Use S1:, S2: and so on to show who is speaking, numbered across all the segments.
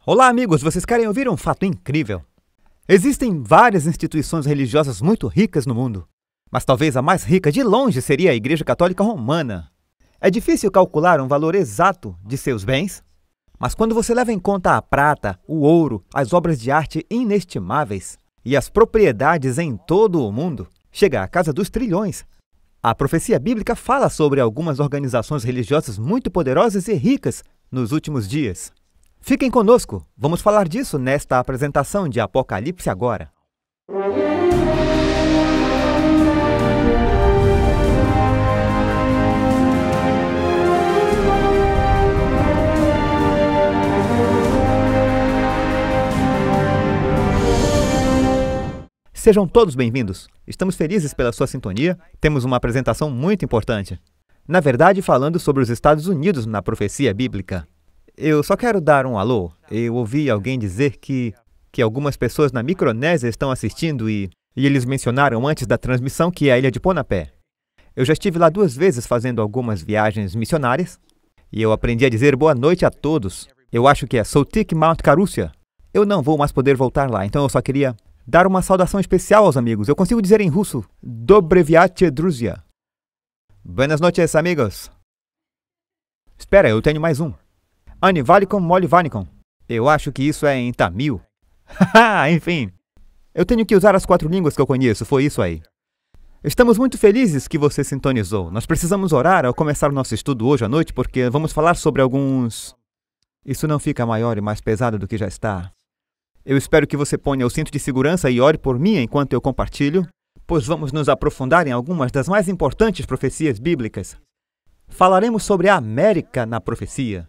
S1: Olá, amigos! Vocês querem ouvir um fato incrível? Existem várias instituições religiosas muito ricas no mundo, mas talvez a mais rica de longe seria a Igreja Católica Romana. É difícil calcular um valor exato de seus bens, mas quando você leva em conta a prata, o ouro, as obras de arte inestimáveis e as propriedades em todo o mundo, chega à casa dos trilhões. A profecia bíblica fala sobre algumas organizações religiosas muito poderosas e ricas nos últimos dias. Fiquem conosco, vamos falar disso nesta apresentação de Apocalipse agora. Sejam todos bem-vindos. Estamos felizes pela sua sintonia. Temos uma apresentação muito importante. Na verdade, falando sobre os Estados Unidos na profecia bíblica. Eu só quero dar um alô. Eu ouvi alguém dizer que algumas pessoas na Micronésia estão assistindo e eles mencionaram antes da transmissão que é a ilha de Ponapé. Eu já estive lá 2 vezes fazendo algumas viagens missionárias e eu aprendi a dizer boa noite a todos. Eu acho que é Sotik Mount Karussia. Eu não vou mais poder voltar lá, então eu só queria dar uma saudação especial aos amigos. Eu consigo dizer em russo, Dobreviache Druzia. Buenas noches, amigos. Espera, eu tenho mais um. Anivalikon Molivanikon. Eu acho que isso é em tamil. Enfim, eu tenho que usar as 4 línguas que eu conheço, foi isso aí. Estamos muito felizes que você sintonizou. Nós precisamos orar ao começar o nosso estudo hoje à noite, porque vamos falar sobre alguns... Isso não fica maior e mais pesado do que já está. Eu espero que você ponha o cinto de segurança e ore por mim enquanto eu compartilho, pois vamos nos aprofundar em algumas das mais importantes profecias bíblicas. Falaremos sobre a América na profecia.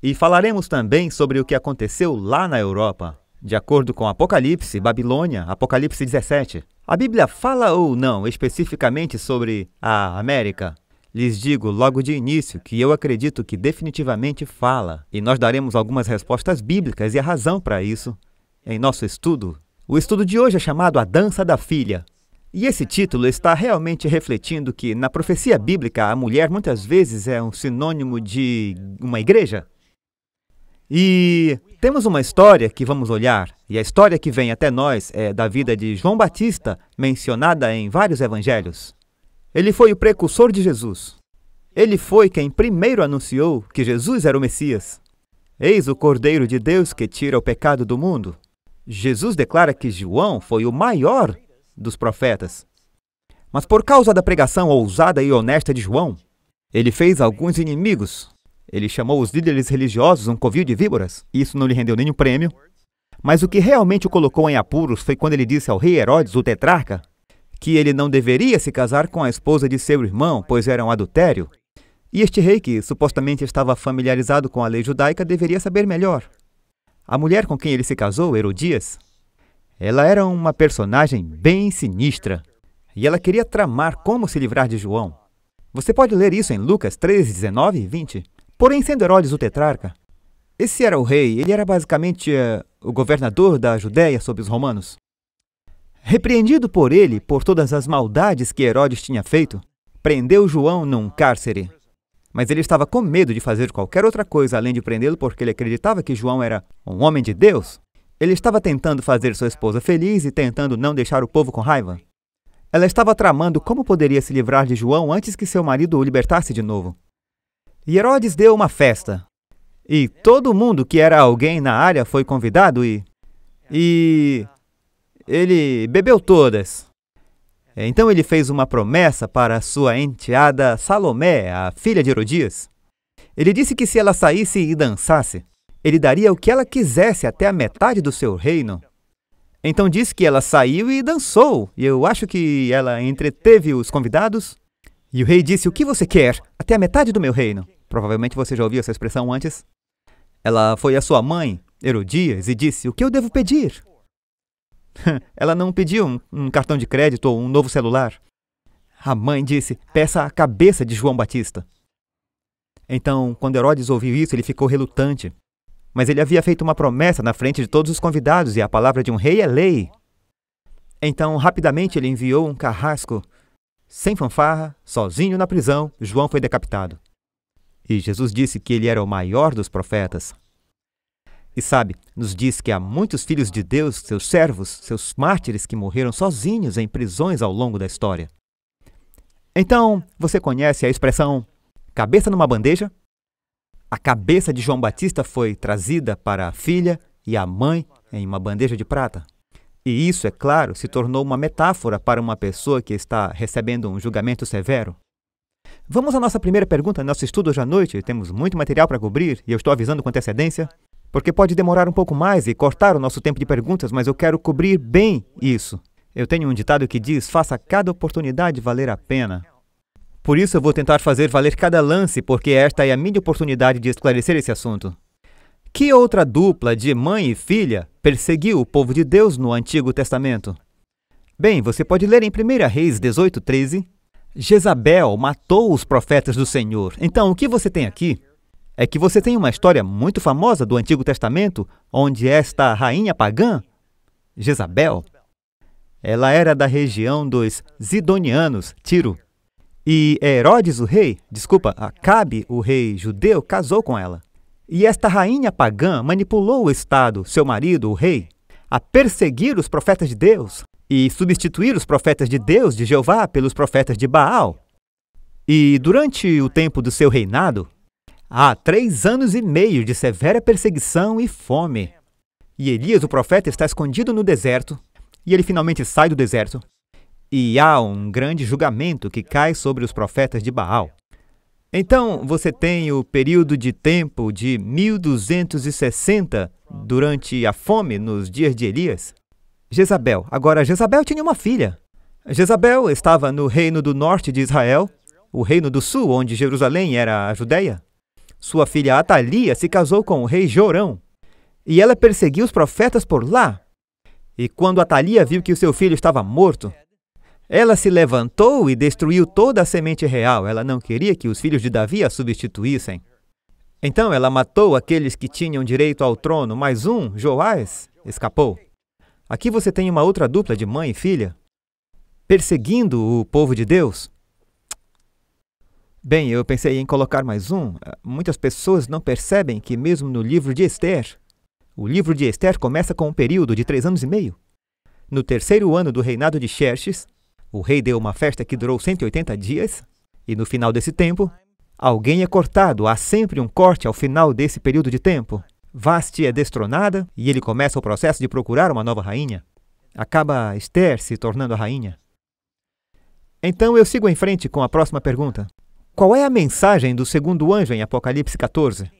S1: E falaremos também sobre o que aconteceu lá na Europa. De acordo com Apocalipse, Babilônia, Apocalipse 17. A Bíblia fala ou não especificamente sobre a América? Lhes digo logo de início que eu acredito que definitivamente fala. E nós daremos algumas respostas bíblicas e a razão para isso em nosso estudo. O estudo de hoje é chamado A Dança da Filha. E esse título está realmente refletindo que na profecia bíblica a mulher muitas vezes é um sinônimo de uma igreja. E temos uma história que vamos olhar, e a história que vem até nós é da vida de João Batista, mencionada em vários evangelhos. Ele foi o precursor de Jesus. Ele foi quem primeiro anunciou que Jesus era o Messias. Eis o Cordeiro de Deus que tira o pecado do mundo. Jesus declara que João foi o maior dos profetas. Mas por causa da pregação ousada e honesta de João, ele fez alguns inimigos. Ele chamou os líderes religiosos um covil de víboras. Isso não lhe rendeu nenhum prêmio. Mas o que realmente o colocou em apuros foi quando ele disse ao rei Herodes, o tetrarca, que ele não deveria se casar com a esposa de seu irmão, pois era um adultério. E este rei, que supostamente estava familiarizado com a lei judaica, deveria saber melhor. A mulher com quem ele se casou, Herodias, ela era uma personagem bem sinistra. E ela queria tramar como se livrar de João. Você pode ler isso em Lucas 13, 19 e 20. Porém, sendo Herodes o tetrarca, esse era o rei, ele era basicamente o governador da Judéia sob os romanos. Repreendido por ele por todas as maldades que Herodes tinha feito, prendeu João num cárcere. Mas ele estava com medo de fazer qualquer outra coisa além de prendê-lo porque ele acreditava que João era um homem de Deus. Ele estava tentando fazer sua esposa feliz e tentando não deixar o povo com raiva. Ela estava tramando como poderia se livrar de João antes que seu marido o libertasse de novo. E Herodes deu uma festa. E todo mundo que era alguém na área foi convidado e ele bebeu todas. Então ele fez uma promessa para sua enteada Salomé, a filha de Herodias. Ele disse que se ela saísse e dançasse, ele daria o que ela quisesse até a metade do seu reino. Então disse que ela saiu e dançou, e eu acho que ela entreteve os convidados. E o rei disse, o que você quer? Até a metade do meu reino. Provavelmente você já ouviu essa expressão antes. Ela foi à sua mãe, Herodias, e disse, o que eu devo pedir? Ela não pediu um cartão de crédito ou um novo celular. A mãe disse, peça a cabeça de João Batista. Então, quando Herodes ouviu isso, ele ficou relutante. Mas ele havia feito uma promessa na frente de todos os convidados, e a palavra de um rei é lei. Então, rapidamente, ele enviou um carrasco. Sem fanfarra, sozinho na prisão, João foi decapitado. E Jesus disse que ele era o maior dos profetas. E sabe, nos diz que há muitos filhos de Deus, seus servos, seus mártires que morreram sozinhos em prisões ao longo da história. Então, você conhece a expressão cabeça numa bandeja? A cabeça de João Batista foi trazida para a filha e a mãe em uma bandeja de prata. E isso, é claro, se tornou uma metáfora para uma pessoa que está recebendo um julgamento severo. Vamos à nossa primeira pergunta, nosso estudo hoje à noite. Temos muito material para cobrir e eu estou avisando com antecedência, porque pode demorar um pouco mais e cortar o nosso tempo de perguntas, mas eu quero cobrir bem isso. Eu tenho um ditado que diz, faça cada oportunidade valer a pena. Por isso eu vou tentar fazer valer cada lance, porque esta é a minha oportunidade de esclarecer esse assunto. Que outra dupla de mãe e filha perseguiu o povo de Deus no Antigo Testamento? Bem, você pode ler em 1 Reis 18:13. Jezabel matou os profetas do Senhor. Então, o que você tem aqui é que você tem uma história muito famosa do Antigo Testamento, onde esta rainha pagã, Jezabel, ela era da região dos Zidonianos, Tiro. E Herodes, Acabe, o rei judeu, casou com ela. E esta rainha pagã manipulou o Estado, seu marido, o rei, a perseguir os profetas de Deus e substituir os profetas de Deus, de Jeová, pelos profetas de Baal. E durante o tempo do seu reinado, há 3 anos e meio de severa perseguição e fome. E Elias, o profeta, está escondido no deserto, e ele finalmente sai do deserto. E há um grande julgamento que cai sobre os profetas de Baal. Então, você tem o período de tempo de 1260 durante a fome nos dias de Elias. Jezabel. Agora, Jezabel tinha uma filha. Jezabel estava no reino do norte de Israel, o reino do sul, onde Jerusalém era a Judéia. Sua filha Atalia se casou com o rei Jorão, e ela perseguiu os profetas por lá. E quando Atalia viu que o seu filho estava morto, ela se levantou e destruiu toda a semente real. Ela não queria que os filhos de Davi a substituíssem. Então ela matou aqueles que tinham direito ao trono, mas Joás, escapou. Aqui você tem uma outra dupla de mãe e filha, perseguindo o povo de Deus. Bem, eu pensei em colocar mais um. Muitas pessoas não percebem que mesmo no livro de Esther, o livro de Esther começa com um período de 3 anos e meio. No 3º ano do reinado de Xerxes, o rei deu uma festa que durou 180 dias, e no final desse tempo, alguém é cortado. Há sempre um corte ao final desse período de tempo. Vasti é destronada e ele começa o processo de procurar uma nova rainha. Acaba Esther se tornando a rainha. Então eu sigo em frente com a próxima pergunta. Qual é a mensagem do segundo anjo em Apocalipse 14?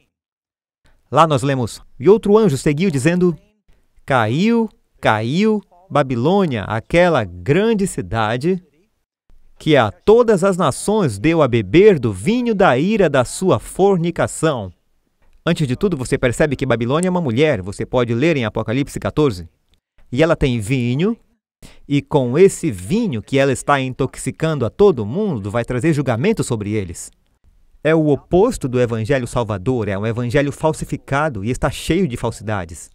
S1: Lá nós lemos, e outro anjo seguiu dizendo, caiu, Babilônia, aquela grande cidade, que a todas as nações deu a beber do vinho da ira da sua fornicação. Antes de tudo, você percebe que Babilônia é uma mulher, você pode ler em Apocalipse 14. E ela tem vinho, e com esse vinho que ela está intoxicando a todo mundo, vai trazer julgamento sobre eles. É o oposto do evangelho salvador, é um evangelho falsificado e está cheio de falsidades.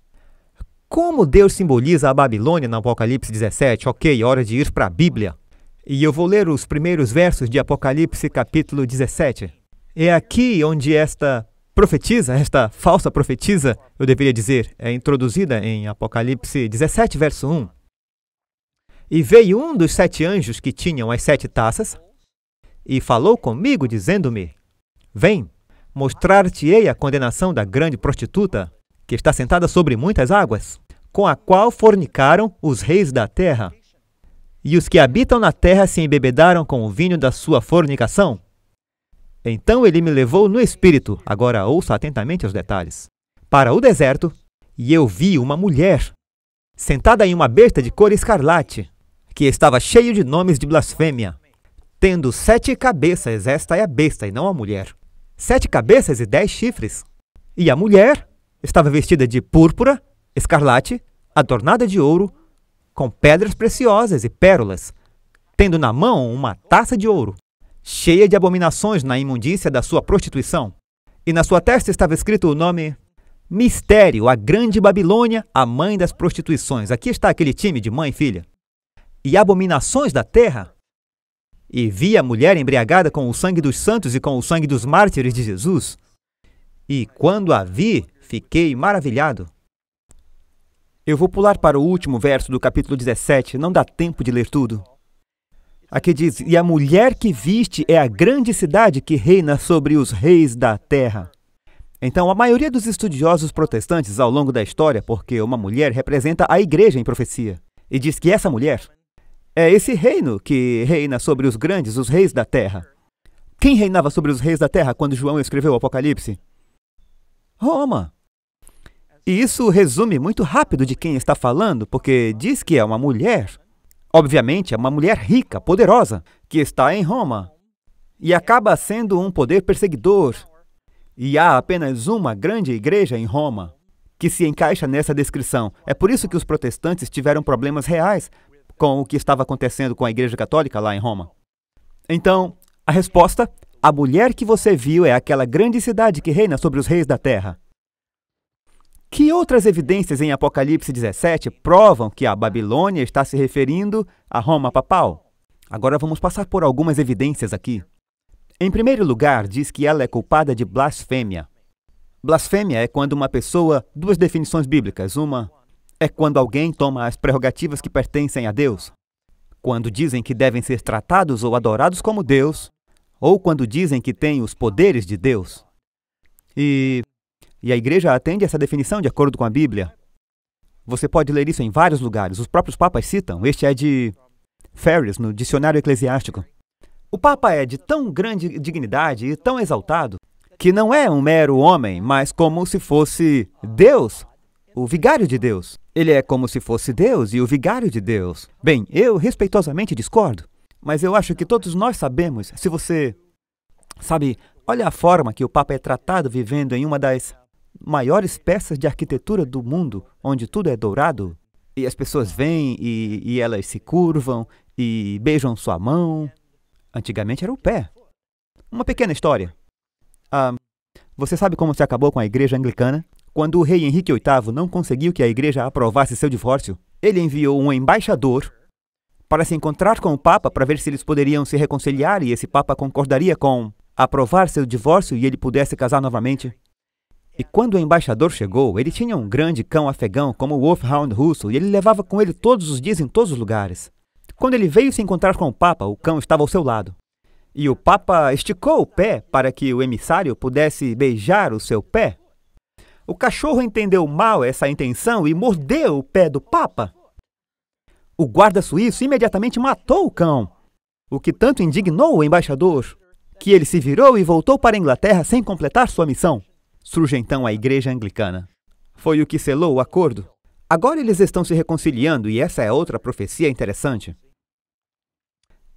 S1: Como Deus simboliza a Babilônia no Apocalipse 17? Ok, hora de ir para a Bíblia. E eu vou ler os primeiros versos de Apocalipse capítulo 17. É aqui onde esta falsa profetisa, eu deveria dizer, é introduzida em Apocalipse 17, verso 1. E veio um dos 7 anjos que tinham as 7 taças, e falou comigo, dizendo-me, vem, mostrar-te-ei a condenação da grande prostituta, que está sentada sobre muitas águas, com a qual fornicaram os reis da terra. E os que habitam na terra se embebedaram com o vinho da sua fornicação. Então ele me levou no espírito, agora ouça atentamente os detalhes, para o deserto, e eu vi uma mulher, sentada em uma besta de cor escarlate, que estava cheio de nomes de blasfêmia, tendo 7 cabeças, esta é a besta e não a mulher, 7 cabeças e 10 chifres. E a mulher estava vestida de púrpura, escarlate, adornada de ouro, com pedras preciosas e pérolas, tendo na mão uma taça de ouro, cheia de abominações na imundícia da sua prostituição. E na sua testa estava escrito o nome Mistério, a Grande Babilônia, a mãe das prostituições. Aqui está aquele time de mãe e filha. E abominações da terra. E vi a mulher embriagada com o sangue dos santos e com o sangue dos mártires de Jesus. E quando a vi, fiquei maravilhado. Eu vou pular para o último verso do capítulo 17, não dá tempo de ler tudo. Aqui diz, e a mulher que viste é a grande cidade que reina sobre os reis da terra. Então, a maioria dos estudiosos protestantes ao longo da história, porque uma mulher representa a igreja em profecia, e diz que essa mulher é esse reino que reina sobre os grandes, os reis da terra. Quem reinava sobre os reis da terra quando João escreveu o Apocalipse? Roma. E isso resume muito rápido de quem está falando, porque diz que é uma mulher. Obviamente, é uma mulher rica, poderosa, que está em Roma. E acaba sendo um poder perseguidor. E há apenas uma grande igreja em Roma que se encaixa nessa descrição. É por isso que os protestantes tiveram problemas reais com o que estava acontecendo com a Igreja Católica lá em Roma. Então, a resposta, a mulher que você viu é aquela grande cidade que reina sobre os reis da terra. Que outras evidências em Apocalipse 17 provam que a Babilônia está se referindo a Roma papal? Agora vamos passar por algumas evidências aqui. Em primeiro lugar, diz que ela é culpada de blasfêmia. Blasfêmia é quando uma pessoa... Duas definições bíblicas. Uma é quando alguém toma as prerrogativas que pertencem a Deus. Quando dizem que devem ser tratados ou adorados como Deus, ou quando dizem que têm os poderes de Deus. E a igreja atende essa definição de acordo com a Bíblia. Você pode ler isso em vários lugares. Os próprios papas citam. Este é de Ferris, no Dicionário Eclesiástico. O Papa é de tão grande dignidade e tão exaltado que não é um mero homem, mas como se fosse Deus, o vigário de Deus. Ele é como se fosse Deus e o vigário de Deus. Bem, eu respeitosamente discordo, mas eu acho que todos nós sabemos. Se você sabe, olha a forma que o Papa é tratado vivendo em uma das maiores peças de arquitetura do mundo, onde tudo é dourado, e as pessoas vêm e elas se curvam e beijam sua mão. Antigamente era o pé. Uma pequena história. Você sabe como se acabou com a igreja anglicana? Quando o rei Henrique VIII não conseguiu que a igreja aprovasse seu divórcio, ele enviou um embaixador para se encontrar com o Papa para ver se eles poderiam se reconciliar e esse Papa concordaria com aprovar seu divórcio e ele pudesse casar novamente. E quando o embaixador chegou, ele tinha um grande cão afegão como o Wolfhound russo e ele levava com ele todos os dias em todos os lugares. Quando ele veio se encontrar com o Papa, o cão estava ao seu lado. E o Papa esticou o pé para que o emissário pudesse beijar o seu pé. O cachorro entendeu mal essa intenção e mordeu o pé do Papa. O guarda suíço imediatamente matou o cão, o que tanto indignou o embaixador, que ele se virou e voltou para a Inglaterra sem completar sua missão. Surge então a Igreja Anglicana. Foi o que selou o acordo. Agora eles estão se reconciliando e essa é outra profecia interessante.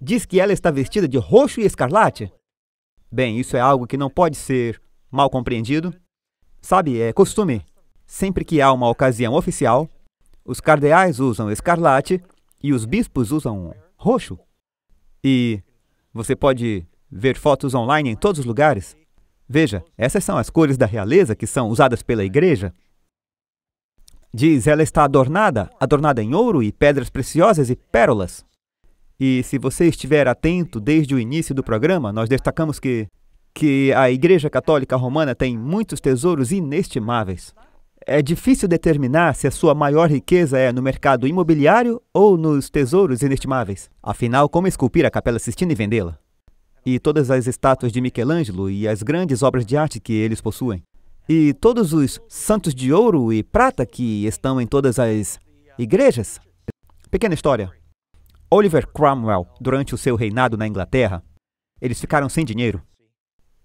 S1: Diz que ela está vestida de roxo e escarlate. Bem, isso é algo que não pode ser mal compreendido. Sabe, é costume. Sempre que há uma ocasião oficial, os cardeais usam escarlate e os bispos usam roxo. E você pode ver fotos online em todos os lugares. Veja, essas são as cores da realeza que são usadas pela igreja. Diz, ela está adornada em ouro e pedras preciosas e pérolas. E se você estiver atento desde o início do programa, nós destacamos que a Igreja Católica Romana tem muitos tesouros inestimáveis. É difícil determinar se a sua maior riqueza é no mercado imobiliário ou nos tesouros inestimáveis. Afinal, como esculpir a Capela Sistina e vendê-la? E todas as estátuas de Michelangelo e as grandes obras de arte que eles possuem. E todos os santos de ouro e prata que estão em todas as igrejas. Pequena história. Oliver Cromwell, durante o seu reinado na Inglaterra, eles ficaram sem dinheiro.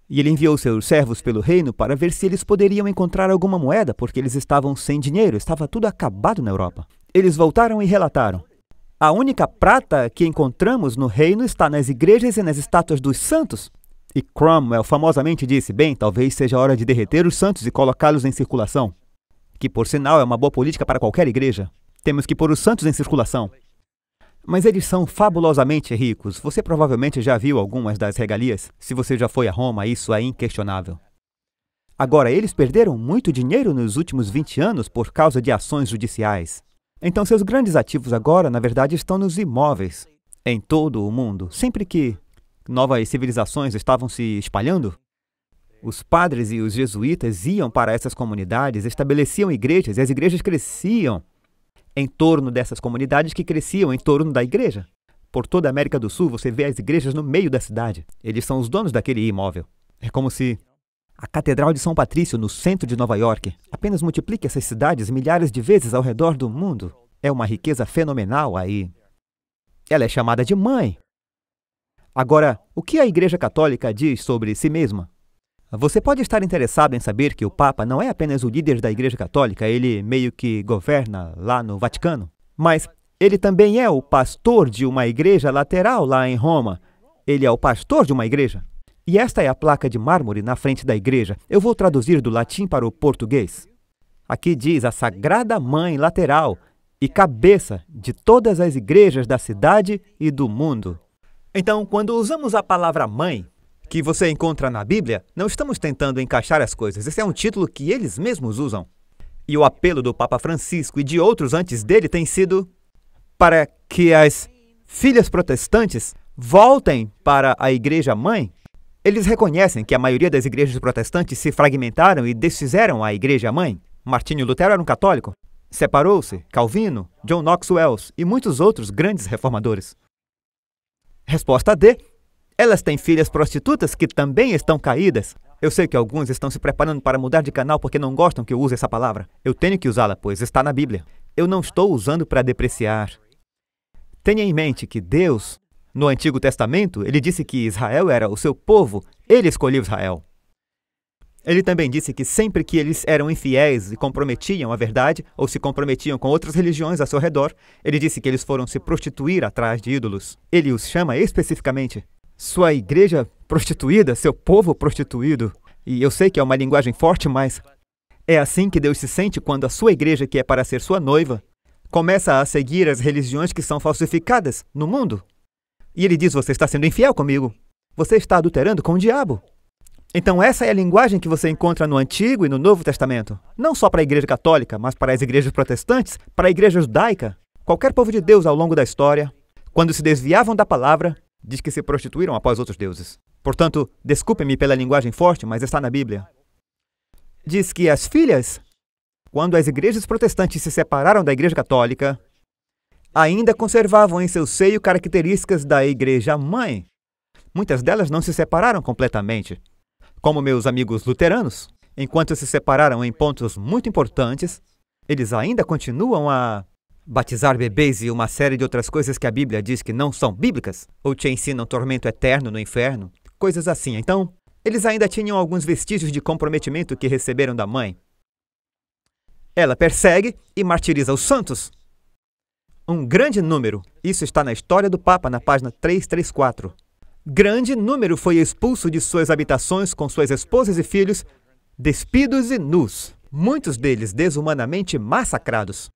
S1: E ele enviou seus servos pelo reino para ver se eles poderiam encontrar alguma moeda, porque eles estavam sem dinheiro, estava tudo acabado na Europa. Eles voltaram e relataram. A única prata que encontramos no reino está nas igrejas e nas estátuas dos santos. E Cromwell famosamente disse, bem, talvez seja a hora de derreter os santos e colocá-los em circulação. Que, por sinal, é uma boa política para qualquer igreja. Temos que pôr os santos em circulação. Mas eles são fabulosamente ricos. Você provavelmente já viu algumas das regalias. Se você já foi a Roma, isso é inquestionável. Agora, eles perderam muito dinheiro nos últimos 20 anos por causa de ações judiciais. Então, seus grandes ativos agora, na verdade, estão nos imóveis. Em todo o mundo. Sempre que novas civilizações estavam se espalhando, Os padres e os jesuítas iam para essas comunidades, estabeleciam igrejas, e as igrejas cresciam em torno dessas comunidades que cresciam em torno da igreja. Por toda a América do Sul, você vê as igrejas no meio da cidade. Eles são os donos daquele imóvel. É como se a Catedral de São Patrício, no centro de Nova York, apenas multiplique essas cidades milhares de vezes ao redor do mundo. É uma riqueza fenomenal aí. Ela é chamada de mãe. Agora, o que a Igreja Católica diz sobre si mesma? Você pode estar interessado em saber que o Papa não é apenas o líder da Igreja Católica, ele meio que governa lá no Vaticano, mas ele também é o pastor de uma igreja lateral lá em Roma. Ele é o pastor de uma igreja. E esta é a placa de mármore na frente da igreja. Eu vou traduzir do latim para o português. Aqui diz a Sagrada Mãe lateral e cabeça de todas as igrejas da cidade e do mundo. Então, quando usamos a palavra mãe, que você encontra na Bíblia, não estamos tentando encaixar as coisas. Esse é um título que eles mesmos usam. E o apelo do Papa Francisco e de outros antes dele tem sido para que as filhas protestantes voltem para a Igreja Mãe. Eles reconhecem que a maioria das igrejas protestantes se fragmentaram e desfizeram a Igreja Mãe. Martinho Lutero era um católico. Separou-se Calvino, John Knox Wells e muitos outros grandes reformadores. Resposta D. Elas têm filhas prostitutas que também estão caídas. Eu sei que alguns estão se preparando para mudar de canal porque não gostam que eu use essa palavra. Eu tenho que usá-la, pois está na Bíblia. Eu não estou usando para depreciar. Tenha em mente que Deus, no Antigo Testamento, ele disse que Israel era o seu povo. Ele escolheu Israel. Ele também disse que sempre que eles eram infiéis e comprometiam a verdade, ou se comprometiam com outras religiões ao seu redor, ele disse que eles foram se prostituir atrás de ídolos. Ele os chama especificamente sua igreja prostituída, seu povo prostituído. E eu sei que é uma linguagem forte, mas é assim que Deus se sente quando a sua igreja, que é para ser sua noiva, começa a seguir as religiões que são falsificadas no mundo. E ele diz, você está sendo infiel comigo. Você está adulterando com o diabo. Então essa é a linguagem que você encontra no Antigo e no Novo Testamento. Não só para a igreja católica, mas para as igrejas protestantes, para a igreja judaica. Qualquer povo de Deus ao longo da história, quando se desviavam da palavra, diz que se prostituíram após outros deuses. Portanto, desculpe-me pela linguagem forte, mas está na Bíblia. Diz que as filhas, quando as igrejas protestantes se separaram da igreja católica, ainda conservavam em seu seio características da igreja mãe. Muitas delas não se separaram completamente, como meus amigos luteranos. Enquanto se separaram em pontos muito importantes, eles ainda continuam a batizar bebês e uma série de outras coisas que a Bíblia diz que não são bíblicas, ou te ensinam tormento eterno no inferno, coisas assim. Então, eles ainda tinham alguns vestígios de comprometimento que receberam da mãe. Ela persegue e martiriza os santos. Um grande número, isso está na História do Papa, na página 334. Grande número foi expulso de suas habitações com suas esposas e filhos, despidos e nus, muitos deles desumanamente massacrados.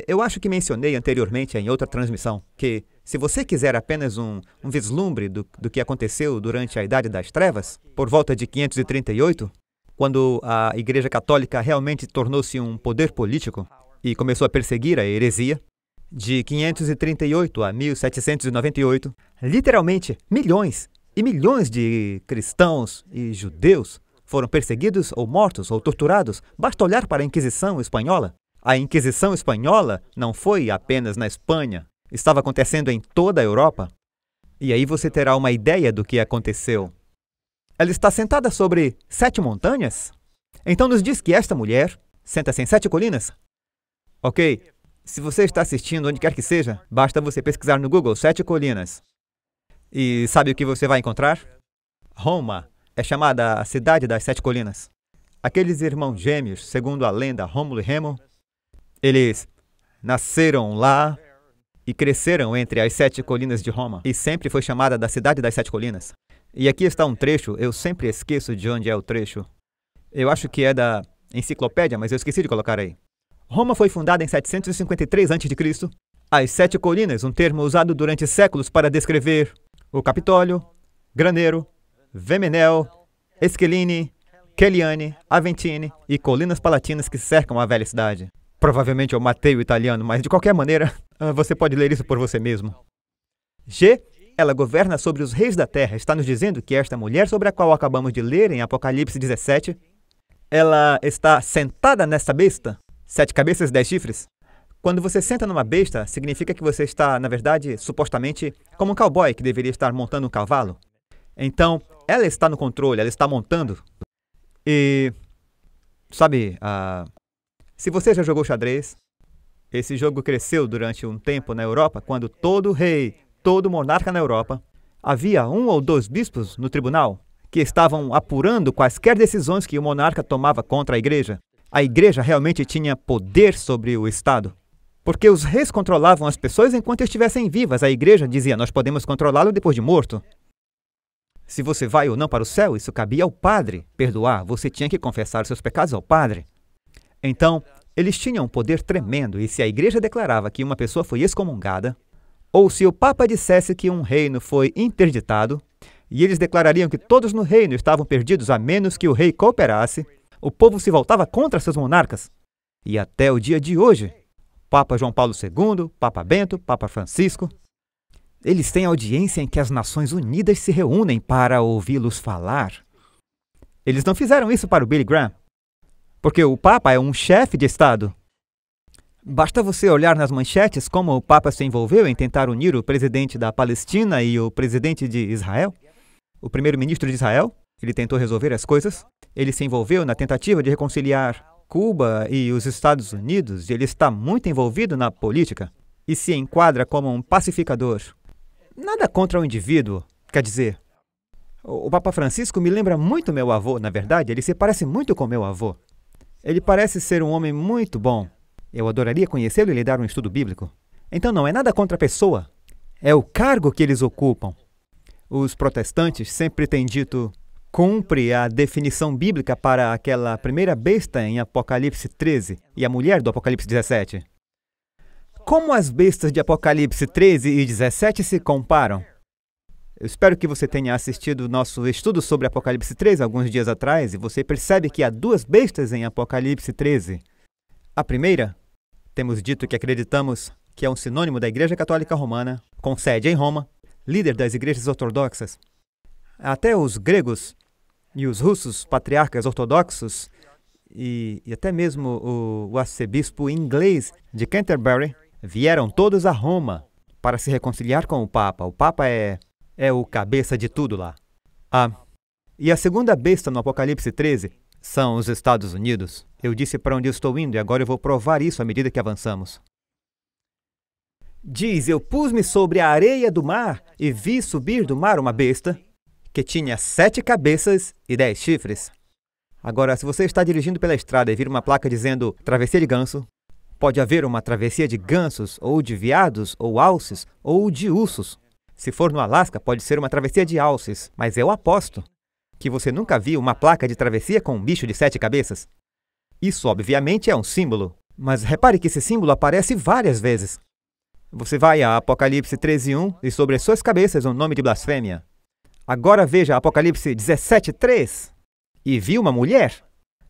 S1: Eu acho que mencionei anteriormente em outra transmissão que, se você quiser apenas um vislumbre do que aconteceu durante a Idade das Trevas, por volta de 538, quando a Igreja Católica realmente tornou-se um poder político e começou a perseguir a heresia, de 538 a 1798, literalmente milhões e milhões de cristãos e judeus foram perseguidos ou mortos ou torturados. Basta olhar para a Inquisição espanhola. A Inquisição espanhola não foi apenas na Espanha, estava acontecendo em toda a Europa. E aí você terá uma ideia do que aconteceu. Ela está sentada sobre 7 montanhas? Então nos diz que esta mulher senta-se em 7 colinas? Ok, se você está assistindo onde quer que seja, basta você pesquisar no Google 7 colinas. E sabe o que você vai encontrar? Roma é chamada a cidade das 7 colinas. Aqueles irmãos gêmeos, segundo a lenda Rômulo e Remo, eles nasceram lá e cresceram entre as 7 colinas de Roma. E sempre foi chamada da cidade das 7 colinas. E aqui está um trecho, eu sempre esqueço de onde é o trecho. Eu acho que é da enciclopédia, mas eu esqueci de colocar aí. Roma foi fundada em 753 a.C. As 7 colinas, um termo usado durante séculos para descrever o Capitólio, Granero, Vemenel, Esquiline, Cheliane, Aventine e colinas palatinas que cercam a velha cidade. Provavelmente eu matei o italiano, mas de qualquer maneira, você pode ler isso por você mesmo. G Ela governa sobre os reis da terra. Está nos dizendo que esta mulher, sobre a qual acabamos de ler em Apocalipse 17, ela está sentada nesta besta, 7 cabeças e 10 chifres. Quando você senta numa besta, significa que você está, na verdade, supostamente, como um cowboy que deveria estar montando um cavalo. Então, ela está no controle, ela está montando. E, sabe, se você já jogou xadrez, esse jogo cresceu durante um tempo na Europa, quando todo rei, todo monarca na Europa, havia 1 ou 2 bispos no tribunal que estavam apurando quaisquer decisões que o monarca tomava contra a igreja. A igreja realmente tinha poder sobre o Estado. Porque os reis controlavam as pessoas enquanto estivessem vivas. A igreja dizia, nós podemos controlá-lo depois de morto. Se você vai ou não para o céu, isso cabia ao padre perdoar. Você tinha que confessar os seus pecados ao padre. Então, eles tinham um poder tremendo. E se a igreja declarava que uma pessoa foi excomungada, ou se o papa dissesse que um reino foi interditado, e eles declarariam que todos no reino estavam perdidos a menos que o rei cooperasse, o povo se voltava contra seus monarcas. E até o dia de hoje, Papa João Paulo II, Papa Bento, Papa Francisco, eles têm audiência em que as Nações Unidas se reúnem para ouvi-los falar. Eles não fizeram isso para o Billy Graham, porque o Papa é um chefe de Estado. Basta você olhar nas manchetes como o Papa se envolveu em tentar unir o presidente da Palestina e o presidente de Israel. O primeiro-ministro de Israel, ele tentou resolver as coisas. Ele se envolveu na tentativa de reconciliar Cuba e os Estados Unidos. Ele está muito envolvido na política e se enquadra como um pacificador. Nada contra o indivíduo, quer dizer, o Papa Francisco me lembra muito meu avô, na verdade, ele se parece muito com meu avô. Ele parece ser um homem muito bom. Eu adoraria conhecê-lo e lhe dar um estudo bíblico. Então não é nada contra a pessoa, é o cargo que eles ocupam. Os protestantes sempre têm dito, cumpre a definição bíblica para aquela primeira besta em Apocalipse 13 e a mulher do Apocalipse 17. Como as bestas de Apocalipse 13 e 17 se comparam? Eu espero que você tenha assistido o nosso estudo sobre Apocalipse 13 alguns dias atrás e você percebe que há 2 bestas em Apocalipse 13. A primeira, temos dito que acreditamos que é um sinônimo da Igreja Católica Romana, com sede em Roma, líder das igrejas ortodoxas. Até os gregos e os russos, patriarcas ortodoxos, e até mesmo o arcebispo inglês de Canterbury, vieram todos a Roma para se reconciliar com o Papa. O Papa é o cabeça de tudo lá. E a segunda besta no Apocalipse 13 são os Estados Unidos. Eu disse para onde eu estou indo e agora eu vou provar isso à medida que avançamos. Diz, eu pus-me sobre a areia do mar e vi subir do mar uma besta que tinha 7 cabeças e 10 chifres. Agora, se você está dirigindo pela estrada e vir uma placa dizendo travessia de ganso, pode haver uma travessia de gansos, ou de veados, ou alces, ou de ursos. Se for no Alasca, pode ser uma travessia de alces, mas eu aposto que você nunca viu uma placa de travessia com um bicho de 7 cabeças. Isso, obviamente, é um símbolo, mas repare que esse símbolo aparece várias vezes. Você vai a Apocalipse 13:1 e sobre as suas cabeças um nome de blasfêmia. Agora veja Apocalipse 17:3. E viu uma mulher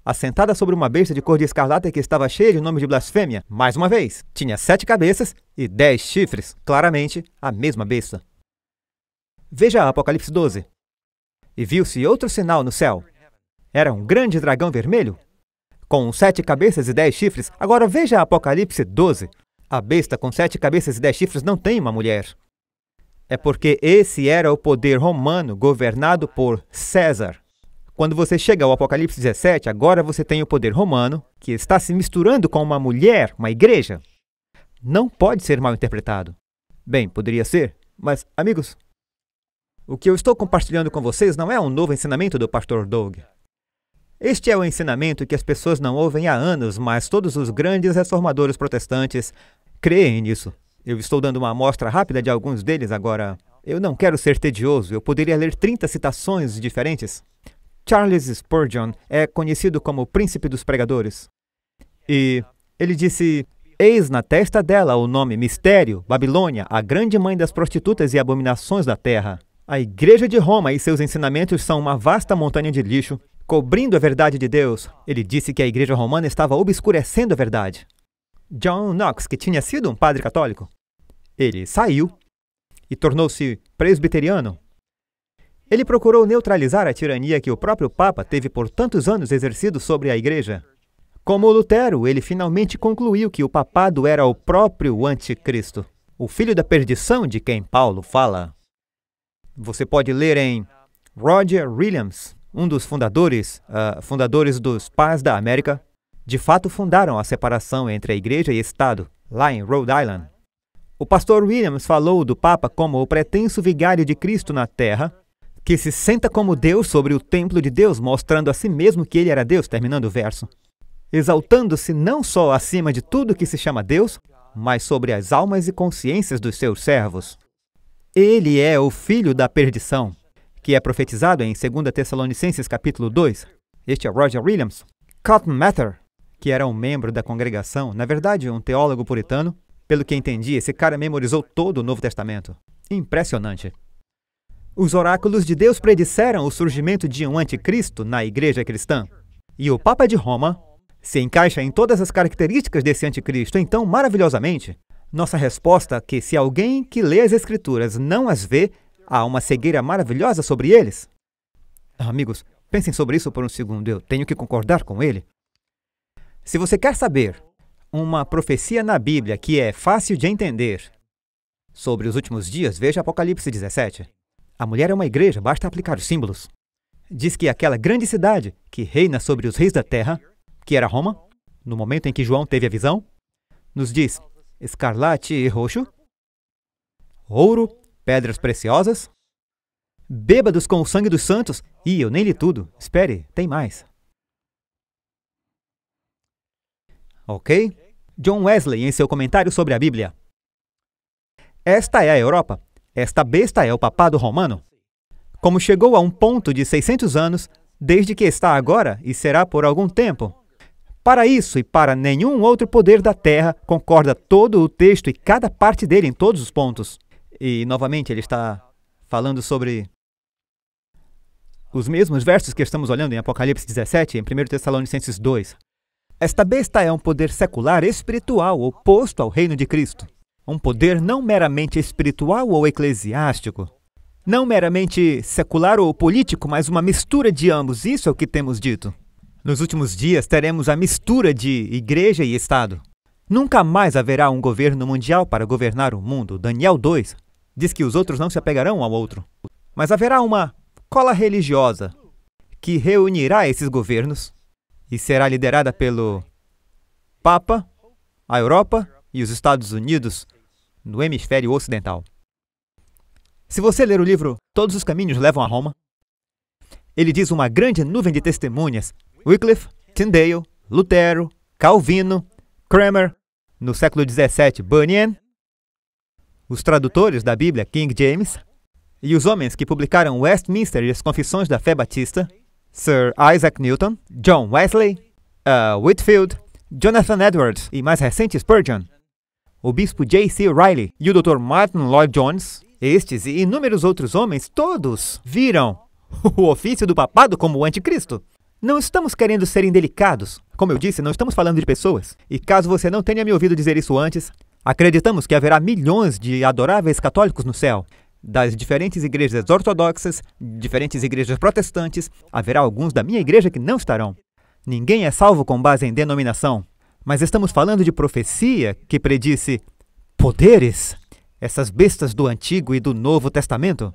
S1: assentada sobre uma besta de cor de escarlata que estava cheia de nome de blasfêmia. Mais uma vez, tinha 7 cabeças e 10 chifres, claramente a mesma besta. Veja Apocalipse 12. E viu-se outro sinal no céu. Era um grande dragão vermelho, com 7 cabeças e 10 chifres. Agora veja Apocalipse 12. A besta com 7 cabeças e 10 chifres não tem uma mulher. É porque esse era o poder romano governado por César. Quando você chega ao Apocalipse 17, agora você tem o poder romano, que está se misturando com uma mulher, uma igreja. Não pode ser mal interpretado. Bem, poderia ser, mas, amigos, o que eu estou compartilhando com vocês não é um novo ensinamento do pastor Doug. Este é o ensinamento que as pessoas não ouvem há anos, mas todos os grandes reformadores protestantes creem nisso. Eu estou dando uma amostra rápida de alguns deles agora. Eu não quero ser tedioso, eu poderia ler 30 citações diferentes. Charles Spurgeon é conhecido como o príncipe dos pregadores. E ele disse, eis na testa dela o nome Mistério, Babilônia, a grande mãe das prostitutas e abominações da terra. A Igreja de Roma e seus ensinamentos são uma vasta montanha de lixo, cobrindo a verdade de Deus. Ele disse que a Igreja Romana estava obscurecendo a verdade. John Knox, que tinha sido um padre católico, ele saiu e tornou-se presbiteriano. Ele procurou neutralizar a tirania que o próprio Papa teve por tantos anos exercido sobre a Igreja. Como Lutero, ele finalmente concluiu que o papado era o próprio anticristo, o filho da perdição de quem Paulo fala. Você pode ler em Roger Williams, um dos fundadores dos Pais da América, de fato fundaram a separação entre a Igreja e Estado, lá em Rhode Island. O pastor Williams falou do Papa como o pretenso vigário de Cristo na Terra, que se senta como Deus sobre o templo de Deus, mostrando a si mesmo que ele era Deus, terminando o verso. Exaltando-se não só acima de tudo que se chama Deus, mas sobre as almas e consciências dos seus servos. Ele é o filho da perdição, que é profetizado em 2 Tessalonicenses capítulo 2. Este é Roger Williams. Cotton Mather, que era um membro da congregação, na verdade um teólogo puritano, pelo que entendi, esse cara memorizou todo o Novo Testamento. Impressionante. Os oráculos de Deus predisseram o surgimento de um anticristo na Igreja cristã. E o Papa de Roma se encaixa em todas as características desse anticristo, então, maravilhosamente. Nossa resposta é que se alguém que lê as Escrituras não as vê, há uma cegueira maravilhosa sobre eles. Amigos, pensem sobre isso por um segundo, eu tenho que concordar com ele. Se você quer saber uma profecia na Bíblia que é fácil de entender sobre os últimos dias, veja Apocalipse 17. A mulher é uma igreja, basta aplicar os símbolos. Diz que aquela grande cidade que reina sobre os reis da terra, que era Roma, no momento em que João teve a visão, nos diz escarlate e roxo, ouro, pedras preciosas, bêbados com o sangue dos santos, e eu nem li tudo, espere, tem mais. Ok? John Wesley, em seu comentário sobre a Bíblia. Esta é a Europa. Esta besta é o papado romano. Como chegou a um ponto de 600 anos, desde que está agora e será por algum tempo. Para isso e para nenhum outro poder da terra concorda todo o texto e cada parte dele em todos os pontos. E, novamente, ele está falando sobre os mesmos versos que estamos olhando em Apocalipse 17 e em 1 Tessalonicenses 2. Esta besta é um poder secular espiritual oposto ao reino de Cristo. Um poder não meramente espiritual ou eclesiástico. Não meramente secular ou político, mas uma mistura de ambos. Isso é o que temos dito. Nos últimos dias teremos a mistura de igreja e Estado. Nunca mais haverá um governo mundial para governar o mundo. Daniel 2 diz que os outros não se apegarão ao outro. Mas haverá uma cola religiosa que reunirá esses governos e será liderada pelo Papa, a Europa e os Estados Unidos no hemisfério ocidental. Se você ler o livro Todos os Caminhos Levam a Roma, ele diz uma grande nuvem de testemunhas. Wycliffe, Tyndale, Lutero, Calvino, Cranmer, no século XVII, Bunyan, os tradutores da Bíblia, King James, e os homens que publicaram Westminster e as Confissões da Fé Batista, Sir Isaac Newton, John Wesley, Whitefield, Jonathan Edwards e mais recente Spurgeon, o bispo J.C. Riley e o Dr. Martin Lloyd Jones. Estes e inúmeros outros homens, todos viram o ofício do papado como o anticristo. Não estamos querendo ser indelicados. Como eu disse, não estamos falando de pessoas. E caso você não tenha me ouvido dizer isso antes, acreditamos que haverá milhões de adoráveis católicos no céu. Das diferentes igrejas ortodoxas, diferentes igrejas protestantes, haverá alguns da minha igreja que não estarão. Ninguém é salvo com base em denominação. Mas estamos falando de profecia que predisse poderes. Essas bestas do Antigo e do Novo Testamento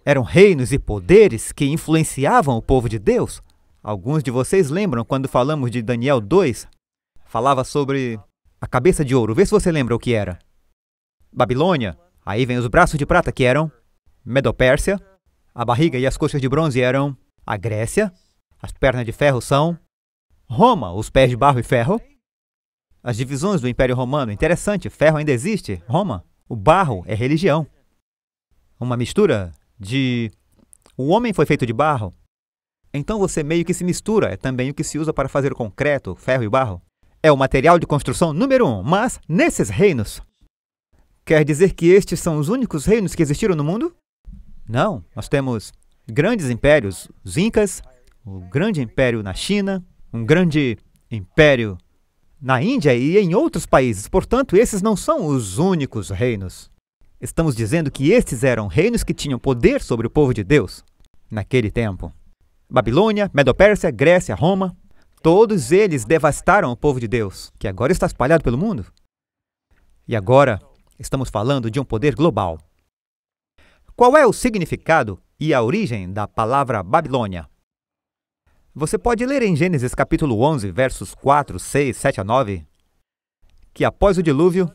S1: eram reinos e poderes que influenciavam o povo de Deus. Alguns de vocês lembram quando falamos de Daniel 2? Falava sobre a cabeça de ouro. Vê se você lembra o que era. Babilônia. Aí vem os braços de prata que eram Medopérsia. A barriga e as coxas de bronze eram a Grécia. As pernas de ferro são Roma, os pés de barro e ferro. As divisões do Império Romano. Interessante, ferro ainda existe. Roma. O barro é religião. Uma mistura de... O homem foi feito de barro. Então você meio que se mistura. É também o que se usa para fazer o concreto, ferro e barro. É o material de construção número 1. Mas, nesses reinos, quer dizer que estes são os únicos reinos que existiram no mundo? Não. Nós temos grandes impérios. Os Incas, o grande império na China, um grande império na Índia e em outros países. Portanto, esses não são os únicos reinos. Estamos dizendo que estes eram reinos que tinham poder sobre o povo de Deus naquele tempo. Babilônia, Medo-Pérsia, Grécia, Roma, todos eles devastaram o povo de Deus, que agora está espalhado pelo mundo. E agora estamos falando de um poder global. Qual é o significado e a origem da palavra Babilônia? Você pode ler em Gênesis capítulo 11, versos 4, 6, 7 a 9, que após o dilúvio,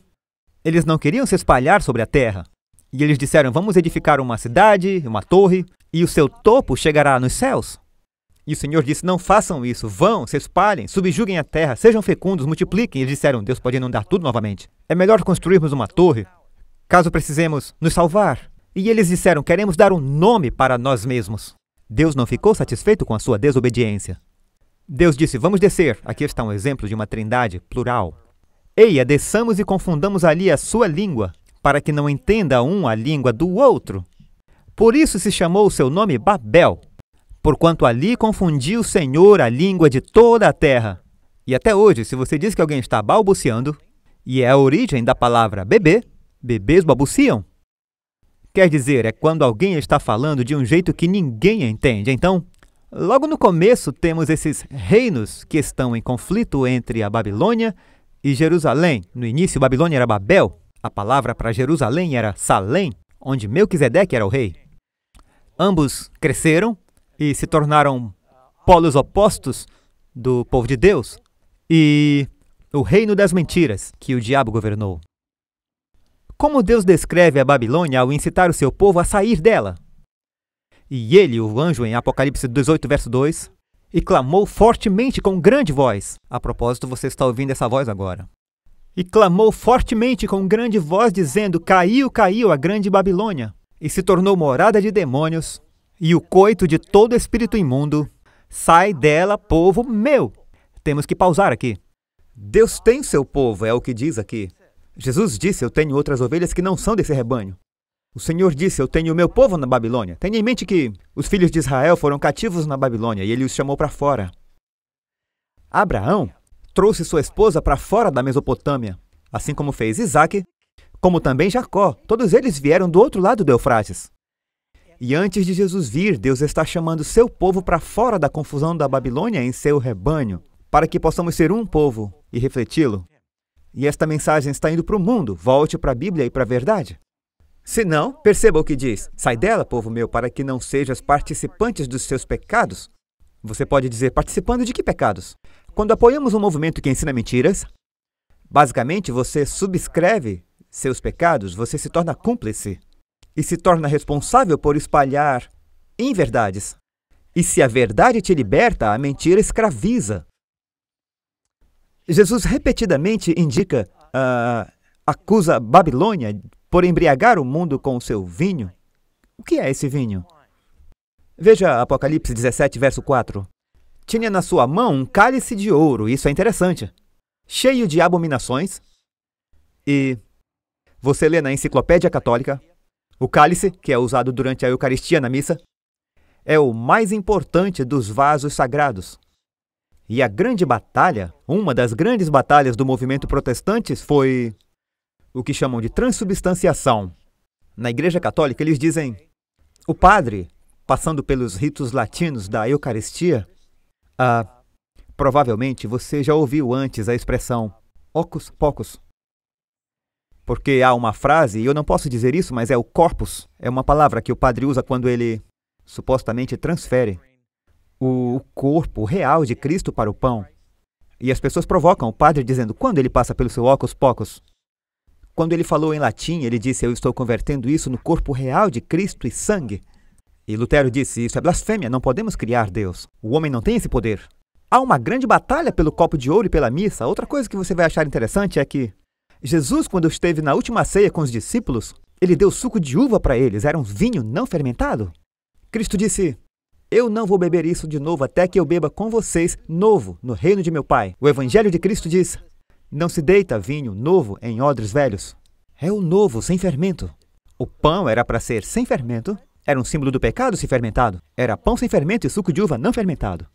S1: eles não queriam se espalhar sobre a terra. E eles disseram, vamos edificar uma cidade, uma torre, e o seu topo chegará nos céus. E o Senhor disse, não façam isso, vão, se espalhem, subjuguem a terra, sejam fecundos, multipliquem. E eles disseram, Deus pode inundar tudo novamente. É melhor construirmos uma torre, caso precisemos nos salvar. E eles disseram, queremos dar um nome para nós mesmos. Deus não ficou satisfeito com a sua desobediência. Deus disse, vamos descer. Aqui está um exemplo de uma trindade plural. Eia, desçamos e confundamos ali a sua língua, para que não entenda um a língua do outro. Por isso se chamou o seu nome Babel, porquanto ali confundiu o Senhor a língua de toda a terra. E até hoje, se você diz que alguém está balbuciando, e é a origem da palavra bebê, bebês balbuciam. Quer dizer, é quando alguém está falando de um jeito que ninguém entende. Então, logo no começo temos esses reinos que estão em conflito entre a Babilônia e Jerusalém. No início, Babilônia era Babel. A palavra para Jerusalém era Salém, onde Melquisedeque era o rei. Ambos cresceram e se tornaram polos opostos do povo de Deus e o reino das mentiras que o diabo governou. Como Deus descreve a Babilônia ao incitar o seu povo a sair dela? E ele, o anjo, em Apocalipse 18, verso 2, e clamou fortemente com grande voz. A propósito, você está ouvindo essa voz agora. E clamou fortemente com grande voz, dizendo, caiu, caiu a grande Babilônia, e se tornou morada de demônios, e o coito de todo espírito imundo. Sai dela, povo meu. Temos que pausar aqui. Deus tem seu povo, é o que diz aqui. Jesus disse, eu tenho outras ovelhas que não são desse rebanho. O Senhor disse, eu tenho o meu povo na Babilônia. Tenha em mente que os filhos de Israel foram cativos na Babilônia e ele os chamou para fora. Abraão trouxe sua esposa para fora da Mesopotâmia, assim como fez Isaque, como também Jacó. Todos eles vieram do outro lado do Eufrates. E antes de Jesus vir, Deus está chamando seu povo para fora da confusão da Babilônia em seu rebanho, para que possamos ser um povo e refleti-lo. E esta mensagem está indo para o mundo. Volte para a Bíblia e para a verdade. Se não, perceba o que diz. Sai dela, povo meu, para que não sejas participantes dos seus pecados. Você pode dizer, participando de que pecados? Quando apoiamos um movimento que ensina mentiras, basicamente você subscreve seus pecados, você se torna cúmplice e se torna responsável por espalhar inverdades. E se a verdade te liberta, a mentira escraviza. Jesus repetidamente acusa Babilônia por embriagar o mundo com o seu vinho. O que é esse vinho? Veja Apocalipse 17, verso 4. Tinha na sua mão um cálice de ouro, isso é interessante, cheio de abominações. E você lê na Enciclopédia Católica, o cálice, que é usado durante a Eucaristia na missa, é o mais importante dos vasos sagrados. E a grande batalha, uma das grandes batalhas do movimento protestante foi o que chamam de transubstanciação. Na Igreja Católica, eles dizem, o padre, passando pelos ritos latinos da Eucaristia, provavelmente você já ouviu antes a expressão ocus pocus. Porque há uma frase, e eu não posso dizer isso, mas é o corpus, é uma palavra que o padre usa quando ele supostamente transfere o corpo real de Cristo para o pão. E as pessoas provocam o padre dizendo, quando ele passa pelo seu ocus pocus? Quando ele falou em latim, ele disse, eu estou convertendo isso no corpo real de Cristo e sangue. E Lutero disse, isso é blasfêmia, não podemos criar Deus. O homem não tem esse poder. Há uma grande batalha pelo copo de ouro e pela missa. Outra coisa que você vai achar interessante é que Jesus, quando esteve na última ceia com os discípulos, ele deu suco de uva para eles, era um vinho não fermentado. Cristo disse, eu não vou beber isso de novo até que eu beba com vocês novo no reino de meu Pai. O Evangelho de Cristo diz, não se deita vinho novo em odres velhos. É o novo, sem fermento. O pão era para ser sem fermento, era um símbolo do pecado se fermentado. Era pão sem fermento e suco de uva não fermentado.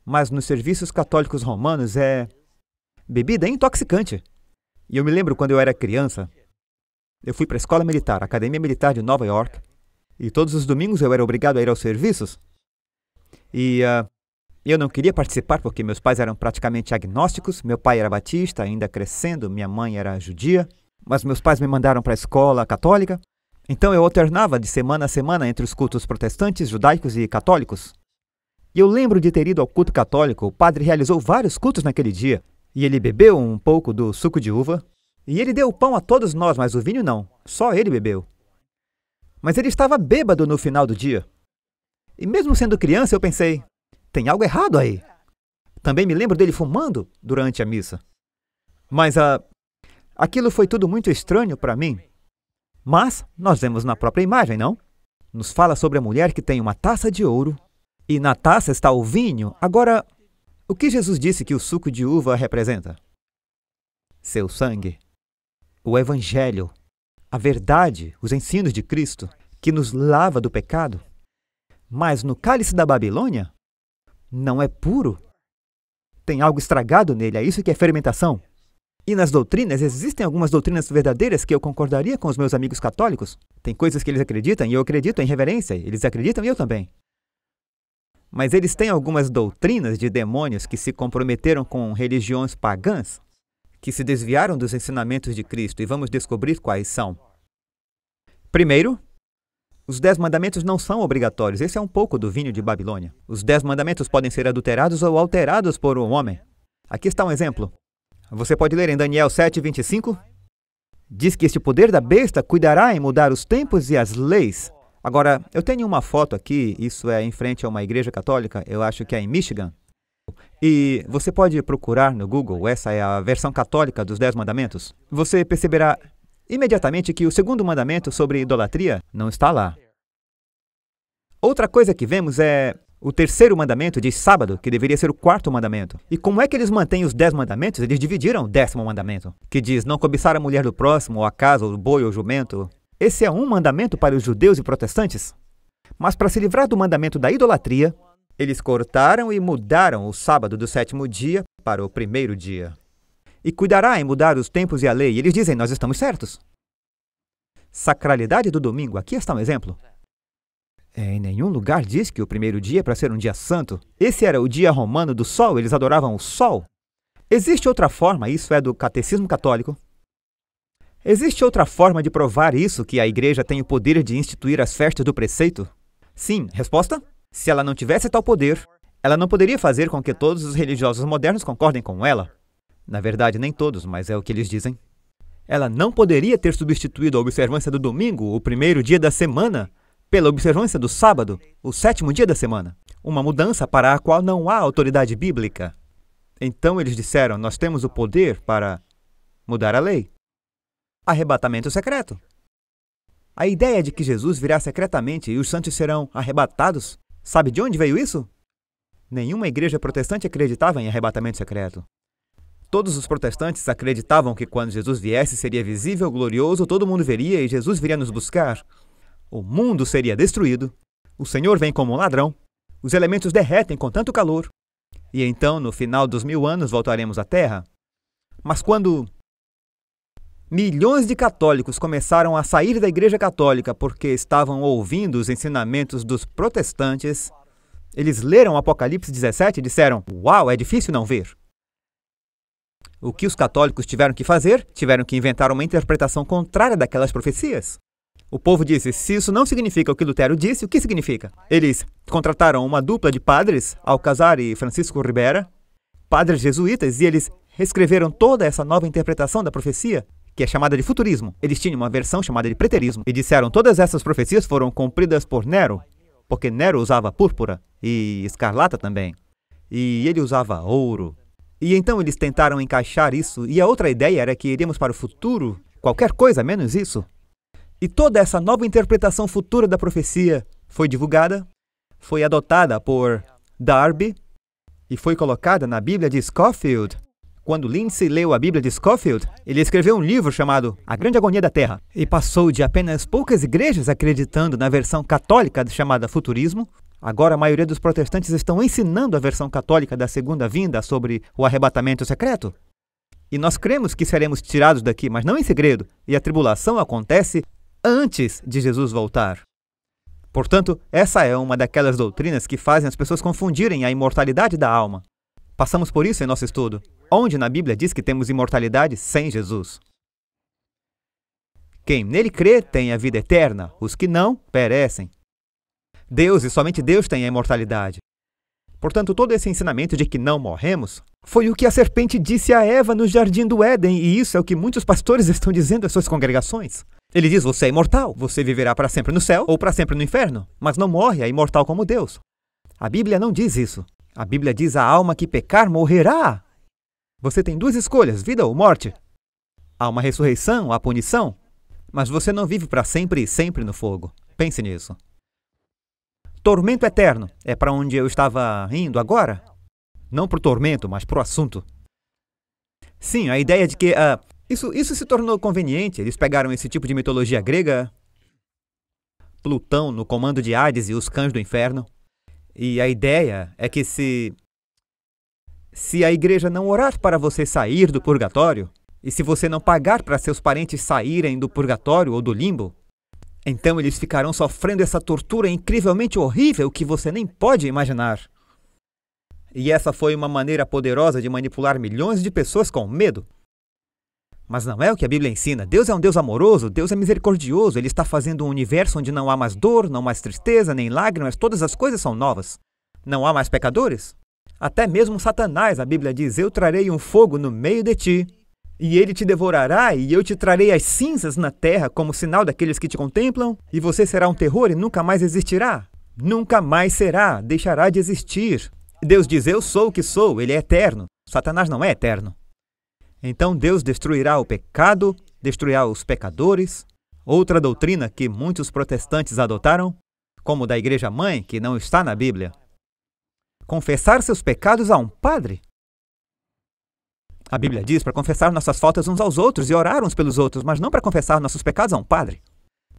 S1: Mas nos serviços católicos romanos é bebida intoxicante. E eu me lembro quando eu era criança, Eu fui para a escola militar, a Academia Militar de Nova York, e todos os domingos eu era obrigado a ir aos serviços. E eu não queria participar porque meus pais eram praticamente agnósticos. Meu pai era batista, ainda crescendo, minha mãe era judia, mas meus pais me mandaram para a escola católica. Então eu alternava de semana a semana entre os cultos protestantes, judaicos e católicos. E eu lembro de ter ido ao culto católico. O padre realizou vários cultos naquele dia, e ele bebeu um pouco do suco de uva, e ele deu o pão a todos nós, mas o vinho não, só ele bebeu. Mas ele estava bêbado no final do dia. E mesmo sendo criança, eu pensei, tem algo errado aí. Também me lembro dele fumando durante a missa. Mas aquilo foi tudo muito estranho para mim. Mas nós vemos na própria imagem, não? Nos fala sobre a mulher que tem uma taça de ouro, e na taça está o vinho. Agora, o que Jesus disse que o suco de uva representa? Seu sangue. O Evangelho. A verdade, os ensinos de Cristo, que nos lava do pecado. Mas no cálice da Babilônia, não é puro. Tem algo estragado nele, é isso que é fermentação. E nas doutrinas, existem algumas doutrinas verdadeiras que eu concordaria com os meus amigos católicos. Tem coisas que eles acreditam e eu acredito em reverência. Eles acreditam e eu também. Mas eles têm algumas doutrinas de demônios que se comprometeram com religiões pagãs, que se desviaram dos ensinamentos de Cristo, e vamos descobrir quais são. Primeiro, os 10 mandamentos não são obrigatórios. Esse é um pouco do vinho de Babilônia. Os 10 mandamentos podem ser adulterados ou alterados por um homem. Aqui está um exemplo. Você pode ler em Daniel 7:25. Diz que este poder da besta cuidará em mudar os tempos e as leis. Agora, eu tenho uma foto aqui, isso é em frente a uma igreja católica, eu acho que é em Michigan. E você pode procurar no Google, essa é a versão católica dos 10 mandamentos. Você perceberá imediatamente que o segundo mandamento sobre idolatria não está lá. Outra coisa que vemos é o terceiro mandamento de sábado, que deveria ser o quarto mandamento. E como é que eles mantêm os 10 mandamentos? Eles dividiram o 10º mandamento, que diz não cobiçar a mulher do próximo, ou a casa, ou o boi, ou o jumento. Esse é um mandamento para os judeus e protestantes. Mas para se livrar do mandamento da idolatria, eles cortaram e mudaram o sábado do 7º dia para o 1º dia. E cuidará em mudar os tempos e a lei. E eles dizem, nós estamos certos. Sacralidade do domingo. Aqui está um exemplo. Em nenhum lugar diz que o 1º dia é para ser um dia santo. Esse era o dia romano do sol. Eles adoravam o sol. Existe outra forma, isso é do catecismo católico. Existe outra forma de provar isso, que a igreja tem o poder de instituir as festas do preceito? Sim. Resposta? Se ela não tivesse tal poder, ela não poderia fazer com que todos os religiosos modernos concordem com ela. Na verdade, nem todos, mas é o que eles dizem. Ela não poderia ter substituído a observância do domingo, o 1º dia da semana, pela observância do sábado, o 7º dia da semana. Uma mudança para a qual não há autoridade bíblica. Então eles disseram, nós temos o poder para mudar a lei. Arrebatamento secreto. A ideia de que Jesus virá secretamente e os santos serão arrebatados, sabe de onde veio isso? Nenhuma igreja protestante acreditava em arrebatamento secreto. Todos os protestantes acreditavam que quando Jesus viesse seria visível, glorioso, todo mundo veria e Jesus viria nos buscar. O mundo seria destruído, o Senhor vem como um ladrão, os elementos derretem com tanto calor, e então, no final dos 1000 anos, voltaremos à Terra. Mas quando milhões de católicos começaram a sair da Igreja Católica porque estavam ouvindo os ensinamentos dos protestantes, eles leram Apocalipse 17 e disseram, uau, é difícil não ver. O que os católicos tiveram que fazer? Tiveram que inventar uma interpretação contrária daquelas profecias. O povo disse, se isso não significa o que Lutero disse, o que significa? Eles contrataram uma dupla de padres, Alcazar e Francisco Ribera, padres jesuítas, e eles reescreveram toda essa nova interpretação da profecia, que é chamada de futurismo. Eles tinham uma versão chamada de preterismo, e disseram todas essas profecias foram cumpridas por Nero, porque Nero usava púrpura e escarlata também, e ele usava ouro. E então eles tentaram encaixar isso, e a outra ideia era que iríamos para o futuro, qualquer coisa menos isso. E toda essa nova interpretação futura da profecia foi divulgada, foi adotada por Darby e foi colocada na Bíblia de Scofield. Quando Lindsay leu a Bíblia de Scofield, ele escreveu um livro chamado A Grande Agonia da Terra e passou de apenas poucas igrejas acreditando na versão católica chamada futurismo. Agora a maioria dos protestantes estão ensinando a versão católica da segunda vinda sobre o arrebatamento secreto. E nós cremos que seremos tirados daqui, mas não em segredo, e a tribulação acontece antes de Jesus voltar. Portanto, essa é uma daquelas doutrinas que fazem as pessoas confundirem a imortalidade da alma. Passamos por isso em nosso estudo. Onde na Bíblia diz que temos imortalidade sem Jesus? Quem nele crê tem a vida eterna, os que não, perecem. Deus e somente Deus tem a imortalidade. Portanto, todo esse ensinamento de que não morremos foi o que a serpente disse a Eva no jardim do Éden, e isso é o que muitos pastores estão dizendo às suas congregações. Ele diz, você é imortal, você viverá para sempre no céu ou para sempre no inferno, mas não morre, é imortal como Deus. A Bíblia não diz isso. A Bíblia diz a alma que pecar morrerá. Você tem duas escolhas, vida ou morte. Há uma ressurreição, há punição, mas você não vive para sempre e sempre no fogo. Pense nisso. Tormento eterno é para onde eu estava indo agora? Não para o tormento, mas para o assunto. Sim, a ideia de que isso se tornou conveniente. Eles pegaram esse tipo de mitologia grega, Plutão no comando de Hades e os cães do inferno. E a ideia é que se a igreja não orar para você sair do purgatório, e se você não pagar para seus parentes saírem do purgatório ou do limbo, então eles ficarão sofrendo essa tortura incrivelmente horrível que você nem pode imaginar. E essa foi uma maneira poderosa de manipular milhões de pessoas com medo. Mas não é o que a Bíblia ensina. Deus é um Deus amoroso, Deus é misericordioso. Ele está fazendo um universo onde não há mais dor, não mais tristeza, nem lágrimas, todas as coisas são novas. Não há mais pecadores. Até mesmo Satanás, a Bíblia diz, eu trarei um fogo no meio de ti, e ele te devorará, e eu te trarei as cinzas na terra como sinal daqueles que te contemplam, e você será um terror e nunca mais existirá. Nunca mais será, deixará de existir. Deus diz, eu sou o que sou, ele é eterno. Satanás não é eterno. Então Deus destruirá o pecado, destruirá os pecadores. Outra doutrina que muitos protestantes adotaram, como da Igreja Mãe, que não está na Bíblia. Confessar seus pecados a um padre. A Bíblia diz para confessar nossas faltas uns aos outros e orar uns pelos outros, mas não para confessar nossos pecados a um padre.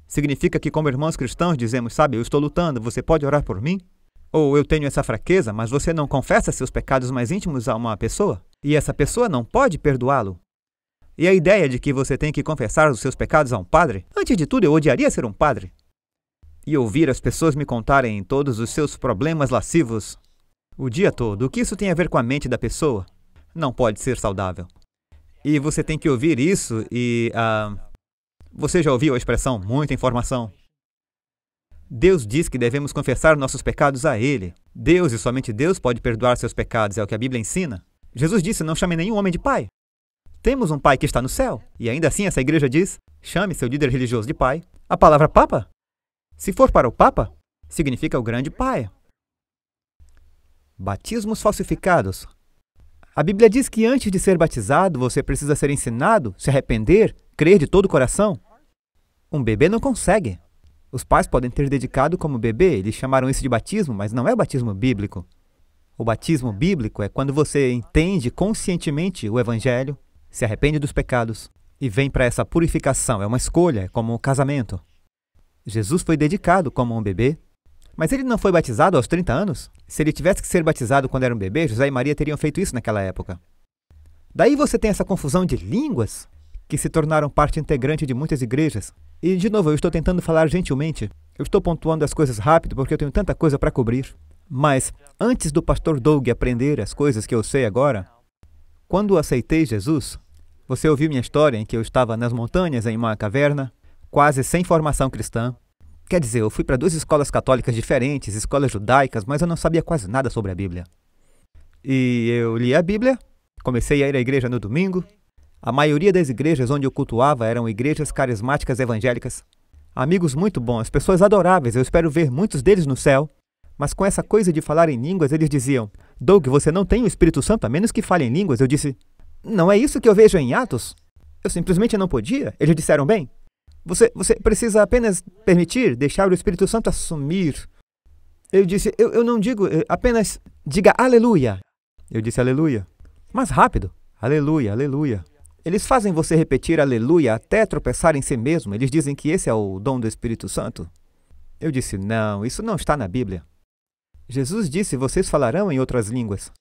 S1: Significa que, como irmãos cristãos, dizemos, sabe, eu estou lutando, você pode orar por mim? Ou eu tenho essa fraqueza, mas você não confessa seus pecados mais íntimos a uma pessoa? E essa pessoa não pode perdoá-lo? E a ideia de que você tem que confessar os seus pecados a um padre? Antes de tudo, eu odiaria ser um padre. E ouvir as pessoas me contarem todos os seus problemas lascivos o dia todo. O que isso tem a ver com a mente da pessoa? Não pode ser saudável. E você tem que ouvir isso e... você já ouviu a expressão, muita informação? Deus diz que devemos confessar nossos pecados a Ele. Deus e somente Deus pode perdoar seus pecados, é o que a Bíblia ensina. Jesus disse, não chame nenhum homem de pai. Temos um pai que está no céu. E ainda assim essa igreja diz, chame seu líder religioso de pai. A palavra papa, se for para o papa, significa o grande pai. Batismos falsificados. A Bíblia diz que antes de ser batizado, você precisa ser ensinado, se arrepender, crer de todo o coração. Um bebê não consegue. Os pais podem ter dedicado como bebê, eles chamaram isso de batismo, mas não é o batismo bíblico. O batismo bíblico é quando você entende conscientemente o Evangelho, se arrepende dos pecados e vem para essa purificação. É uma escolha, é como um casamento. Jesus foi dedicado como um bebê, mas ele não foi batizado aos 30 anos? Se ele tivesse que ser batizado quando era um bebê, José e Maria teriam feito isso naquela época. Daí você tem essa confusão de línguas que se tornaram parte integrante de muitas igrejas. E, de novo, eu estou tentando falar gentilmente. Eu estou pontuando as coisas rápido porque eu tenho tanta coisa para cobrir. Mas, antes do pastor Doug aprender as coisas que eu sei agora, quando aceitei Jesus, você ouviu minha história em que eu estava nas montanhas em uma caverna, quase sem formação cristã. Quer dizer, eu fui para 2 escolas católicas diferentes, escolas judaicas, mas eu não sabia quase nada sobre a Bíblia. E eu li a Bíblia, comecei a ir à igreja no domingo. A maioria das igrejas onde eu cultuava eram igrejas carismáticas evangélicas. Amigos muito bons, pessoas adoráveis, eu espero ver muitos deles no céu. Mas com essa coisa de falar em línguas, eles diziam, Doug, você não tem o Espírito Santo a menos que fale em línguas. Eu disse, não é isso que eu vejo em Atos? Eu simplesmente não podia. Eles disseram, bem, você precisa apenas permitir, deixar o Espírito Santo assumir. Eu disse, eu não digo, apenas diga aleluia. Eu disse aleluia. Mas rápido, aleluia, aleluia. Eles fazem você repetir aleluia até tropeçar em si mesmo. Eles dizem que esse é o dom do Espírito Santo. Eu disse, não, isso não está na Bíblia. Jesus disse, vocês falarão em outras línguas.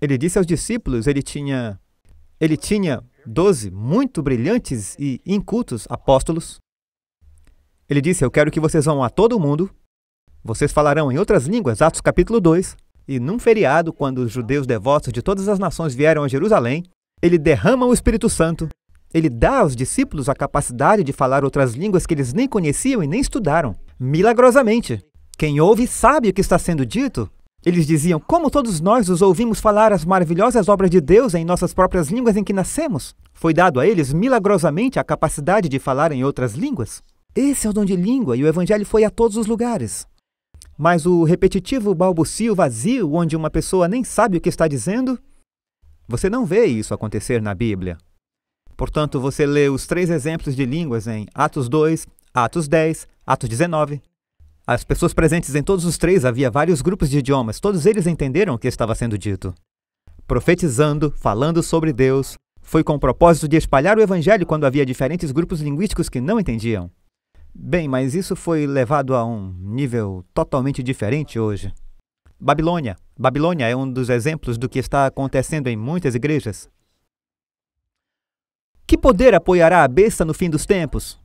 S1: Ele disse aos discípulos, ele tinha ele tinha 12 muito brilhantes e incultos apóstolos. Ele disse: eu quero que vocês vão a todo o mundo, vocês falarão em outras línguas, Atos capítulo 2, e num feriado, quando os judeus devotos de todas as nações vieram a Jerusalém, ele derrama o Espírito Santo, ele dá aos discípulos a capacidade de falar outras línguas que eles nem conheciam e nem estudaram, milagrosamente. Quem ouve sabe o que está sendo dito. Eles diziam: como todos nós os ouvimos falar as maravilhosas obras de Deus em nossas próprias línguas em que nascemos. Foi dado a eles milagrosamente a capacidade de falar em outras línguas. Esse é o dom de língua, e o evangelho foi a todos os lugares. Mas o repetitivo balbucio vazio, onde uma pessoa nem sabe o que está dizendo, você não vê isso acontecer na Bíblia. Portanto, você lê os 3 exemplos de línguas em Atos 2, Atos 10, Atos 19. As pessoas presentes em todos os 3, havia vários grupos de idiomas, todos eles entenderam o que estava sendo dito. Profetizando, falando sobre Deus, foi com o propósito de espalhar o evangelho quando havia diferentes grupos linguísticos que não entendiam. Bem, mas isso foi levado a um nível totalmente diferente hoje. Babilônia. Babilônia é um dos exemplos do que está acontecendo em muitas igrejas. Que poder apoiará a besta no fim dos tempos?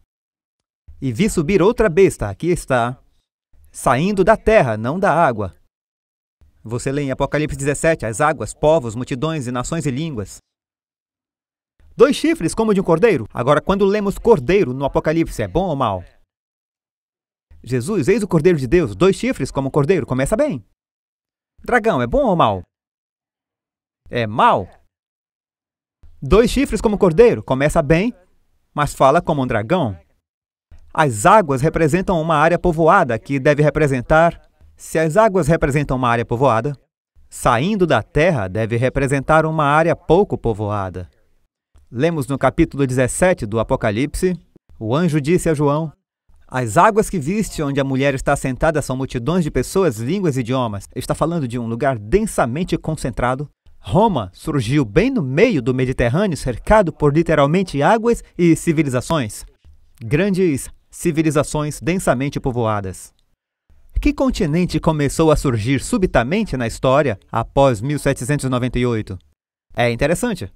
S1: E vi subir outra besta, aqui está, saindo da terra, não da água. Você lê em Apocalipse 17, as águas, povos, multidões e nações e línguas. 2 chifres como de um cordeiro. Agora, quando lemos cordeiro no Apocalipse, é bom ou mal? Jesus, eis o Cordeiro de Deus, 2 chifres como cordeiro, começa bem. Dragão, é bom ou mal? É mal. 2 chifres como cordeiro, começa bem, mas fala como um dragão. As águas representam uma área povoada, que deve representar... Se as águas representam uma área povoada, saindo da terra deve representar uma área pouco povoada. Lemos no capítulo 17 do Apocalipse, o anjo disse a João: as águas que viste onde a mulher está sentada são multidões de pessoas, línguas e idiomas. Está falando de um lugar densamente concentrado. Roma surgiu bem no meio do Mediterrâneo, cercado por literalmente águas e civilizações. Grandes civilizações densamente povoadas. Que continente começou a surgir subitamente na história após 1798? É interessante.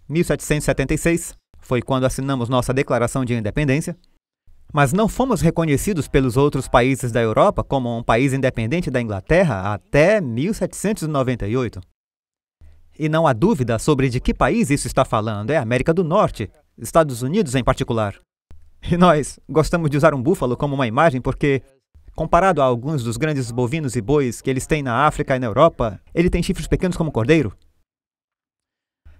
S1: 1776 foi quando assinamos nossa Declaração de Independência, mas não fomos reconhecidos pelos outros países da Europa como um país independente da Inglaterra até 1798. E não há dúvida sobre de que país isso está falando, é a América do Norte, Estados Unidos em particular. E nós gostamos de usar um búfalo como uma imagem porque, comparado a alguns dos grandes bovinos e bois que eles têm na África e na Europa, ele tem chifres pequenos como cordeiro.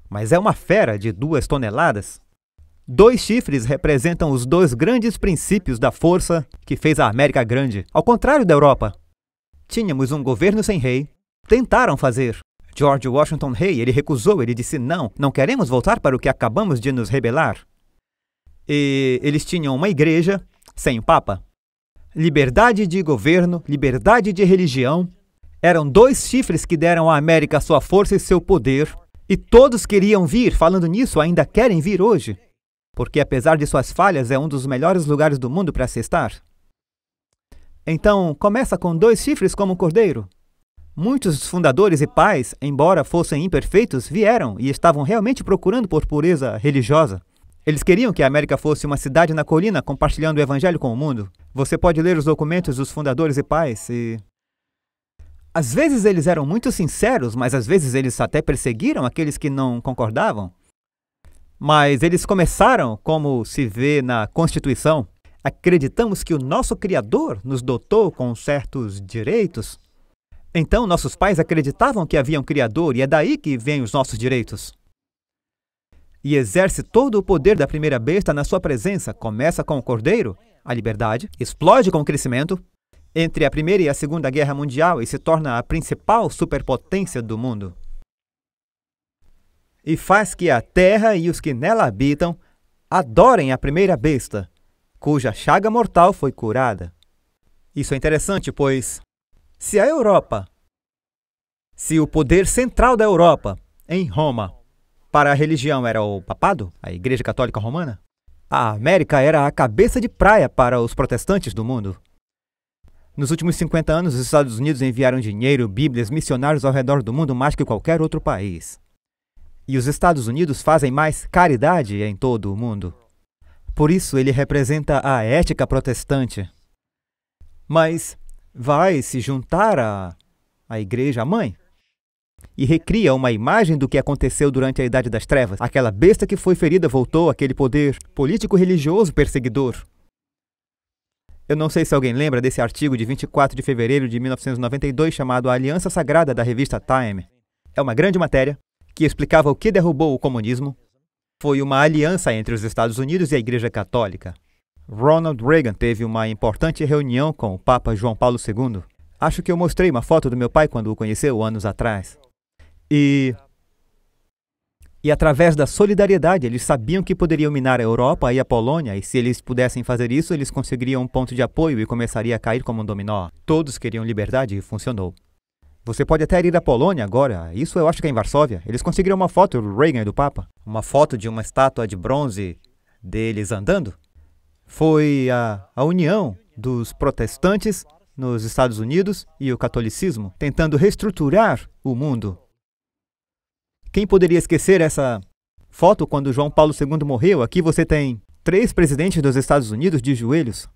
S1: Mas é uma fera de 2 toneladas. 2 chifres representam os 2 grandes princípios da força que fez a América grande. Ao contrário da Europa, tínhamos um governo sem rei. Tentaram fazer. George Washington rei, ele recusou, ele disse: não queremos voltar para o que acabamos de nos rebelar. E eles tinham uma igreja sem o Papa. Liberdade de governo, liberdade de religião. Eram 2 chifres que deram à América sua força e seu poder. E todos queriam vir, falando nisso, ainda querem vir hoje. Porque apesar de suas falhas, é um dos melhores lugares do mundo para se estar. Então, começa com 2 chifres como um cordeiro. Muitos fundadores e pais, embora fossem imperfeitos, vieram e estavam realmente procurando por pureza religiosa. Eles queriam que a América fosse uma cidade na colina, compartilhando o evangelho com o mundo. Você pode ler os documentos dos fundadores e pais e... às vezes eles eram muito sinceros, mas às vezes eles até perseguiram aqueles que não concordavam. Mas eles começaram, como se vê na Constituição. Acreditamos que o nosso Criador nos dotou com certos direitos. Então, nossos pais acreditavam que havia um Criador e é daí que vêm os nossos direitos. E exerce todo o poder da primeira besta na sua presença. Começa com o cordeiro, a liberdade, explode com o crescimento, entre a Primeira e a Segunda Guerra Mundial e se torna a principal superpotência do mundo. E faz que a terra e os que nela habitam adorem a primeira besta, cuja chaga mortal foi curada. Isso é interessante, pois se a Europa, se o poder central da Europa, em Roma, para a religião era o papado, a Igreja Católica Romana, a América era a cabeça de praia para os protestantes do mundo. Nos últimos 50 anos, os Estados Unidos enviaram dinheiro, bíblias, missionários ao redor do mundo mais que qualquer outro país. E os Estados Unidos fazem mais caridade em todo o mundo. Por isso, ele representa a ética protestante. Mas vai se juntar à igreja mãe e recria uma imagem do que aconteceu durante a Idade das Trevas. Aquela besta que foi ferida voltou àquele poder político-religioso perseguidor. Eu não sei se alguém lembra desse artigo de 24 de fevereiro de 1992 chamado A Aliança Sagrada da revista Time. É uma grande matéria que explicava o que derrubou o comunismo. Foi uma aliança entre os Estados Unidos e a Igreja Católica. Ronald Reagan teve uma importante reunião com o Papa João Paulo II. Acho que eu mostrei uma foto do meu pai quando o conheceu anos atrás. E através da solidariedade, eles sabiam que poderiam minar a Europa e a Polônia, e se eles pudessem fazer isso, eles conseguiriam um ponto de apoio e começaria a cair como um dominó. Todos queriam liberdade e funcionou. Você pode até ir à Polônia agora, isso eu acho que é em Varsóvia. Eles conseguiram uma foto do Reagan e do Papa. Uma foto de uma estátua de bronze deles andando. Foi a união dos protestantes nos Estados Unidos e o catolicismo, tentando reestruturar o mundo. Quem poderia esquecer essa foto quando João Paulo II morreu? Aqui você tem 3 presidentes dos Estados Unidos de joelhos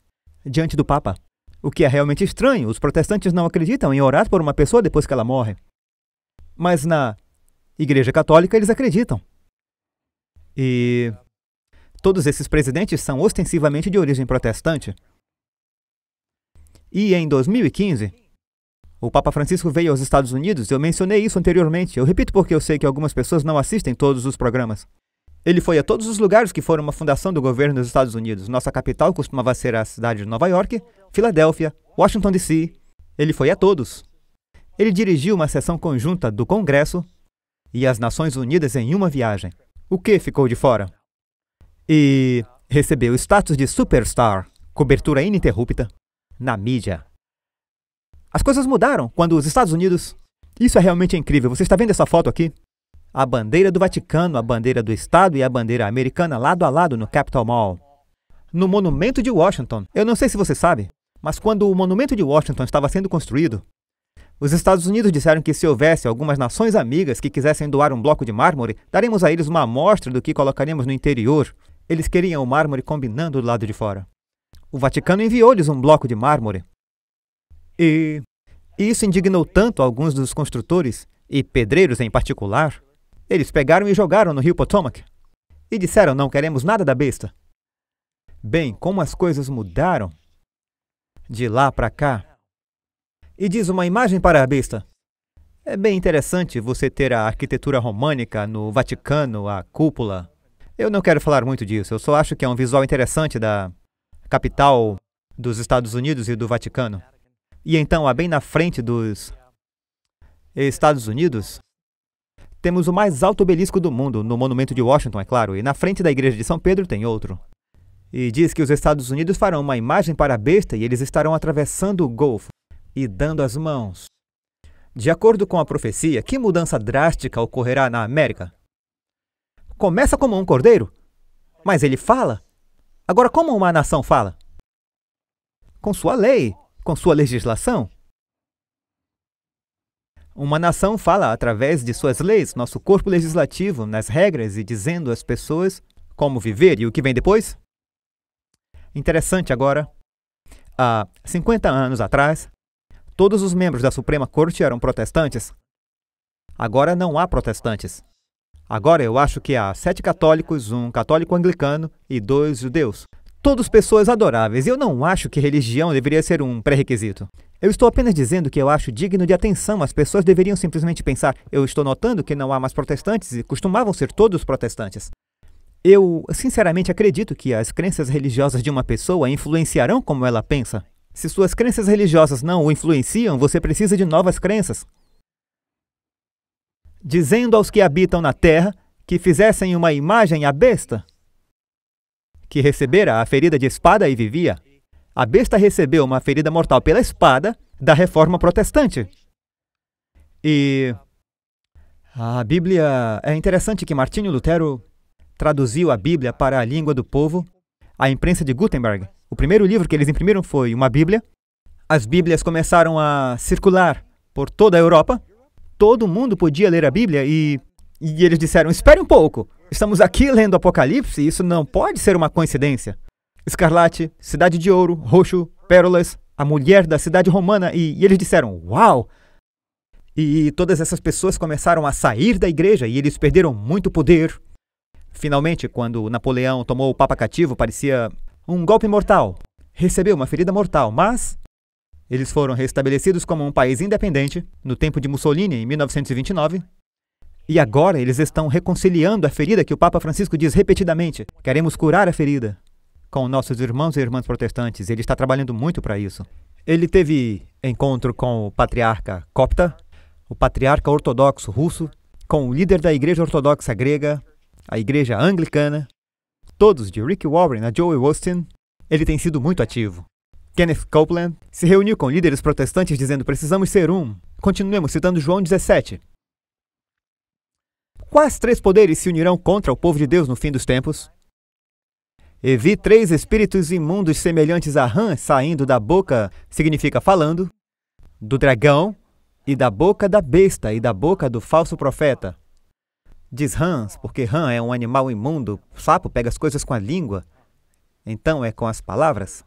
S1: diante do Papa. O que é realmente estranho, os protestantes não acreditam em orar por uma pessoa depois que ela morre. Mas na Igreja Católica eles acreditam. E todos esses presidentes são ostensivamente de origem protestante. E em 2015, o Papa Francisco veio aos Estados Unidos. Eu mencionei isso anteriormente. Eu repito porque eu sei que algumas pessoas não assistem todos os programas. Ele foi a todos os lugares que foram uma fundação do governo dos Estados Unidos. Nossa capital costumava ser a cidade de Nova York, Filadélfia, Washington, D.C. Ele foi a todos. Ele dirigiu uma sessão conjunta do Congresso e as Nações Unidas em uma viagem. O que ficou de fora? E recebeu o status de superstar, cobertura ininterrupta, na mídia. As coisas mudaram quando os Estados Unidos... Isso é realmente incrível. Você está vendo essa foto aqui? A bandeira do Vaticano, a bandeira do Estado e a bandeira americana lado a lado no Capitol Mall. No Monumento de Washington. Eu não sei se você sabe, mas quando o Monumento de Washington estava sendo construído, os Estados Unidos disseram que se houvesse algumas nações amigas que quisessem doar um bloco de mármore, daremos a eles uma amostra do que colocaríamos no interior. Eles queriam o mármore combinando do lado de fora. O Vaticano enviou-lhes um bloco de mármore. E isso indignou tanto alguns dos construtores, e pedreiros em particular. Eles pegaram e jogaram no rio Potomac. E disseram, não queremos nada da besta. Bem, como as coisas mudaram de lá para cá. E diz uma imagem para a besta. É bem interessante você ter a arquitetura românica no Vaticano, a cúpula. Eu não quero falar muito disso, eu só acho que é um visual interessante da capital dos Estados Unidos e do Vaticano. E então, bem na frente dos Estados Unidos, temos o mais alto obelisco do mundo, no Monumento de Washington, é claro, e na frente da Igreja de São Pedro tem outro. E diz que os Estados Unidos farão uma imagem para a besta e eles estarão atravessando o Golfo e dando as mãos. De acordo com a profecia, que mudança drástica ocorrerá na América? Começa como um cordeiro, mas ele fala. Agora, como uma nação fala? Com sua lei, com sua legislação. Uma nação fala através de suas leis, nosso corpo legislativo, nas regras e dizendo às pessoas como viver. E o que vem depois? Interessante agora. Há 50 anos atrás, todos os membros da Suprema Corte eram protestantes. Agora não há protestantes. Agora eu acho que há 7 católicos, 1 católico anglicano e 2 judeus. Todos pessoas adoráveis. Eu não acho que religião deveria ser um pré-requisito. Eu estou apenas dizendo que eu acho digno de atenção. As pessoas deveriam simplesmente pensar, eu estou notando que não há mais protestantes e costumavam ser todos protestantes. Eu, sinceramente, acredito que as crenças religiosas de uma pessoa influenciarão como ela pensa. Se suas crenças religiosas não o influenciam, você precisa de novas crenças. Dizendo aos que habitam na terra que fizessem uma imagem à besta, que recebera a ferida de espada e vivia. A besta recebeu uma ferida mortal pela espada da Reforma Protestante. E a Bíblia... É interessante que Martinho Lutero traduziu a Bíblia para a língua do povo, a imprensa de Gutenberg. O primeiro livro que eles imprimiram foi uma Bíblia. As Bíblias começaram a circular por toda a Europa. Todo mundo podia ler a Bíblia e E eles disseram, espere um pouco, estamos aqui lendo Apocalipse e isso não pode ser uma coincidência. Escarlate, cidade de ouro, roxo, pérolas, a mulher da cidade romana, e eles disseram, uau! E todas essas pessoas começaram a sair da igreja e eles perderam muito poder. Finalmente, quando Napoleão tomou o Papa cativo, parecia um golpe mortal. Recebeu uma ferida mortal, mas eles foram restabelecidos como um país independente no tempo de Mussolini, em 1929. E agora eles estão reconciliando a ferida que o Papa Francisco diz repetidamente. Queremos curar a ferida com nossos irmãos e irmãs protestantes. Ele está trabalhando muito para isso. Ele teve encontro com o patriarca copta, o patriarca ortodoxo russo, com o líder da igreja ortodoxa grega, a igreja anglicana, todos de Rick Warren a Joel Osteen. Ele tem sido muito ativo. Kenneth Copeland se reuniu com líderes protestantes dizendo, precisamos ser um. Continuemos citando João 17. Quais 3 poderes se unirão contra o povo de Deus no fim dos tempos? E vi 3 espíritos imundos semelhantes a rã saindo da boca, significa falando, do dragão, e da boca da besta e da boca do falso profeta. Diz rãs, porque rã é um animal imundo, o sapo pega as coisas com a língua, então é com as palavras.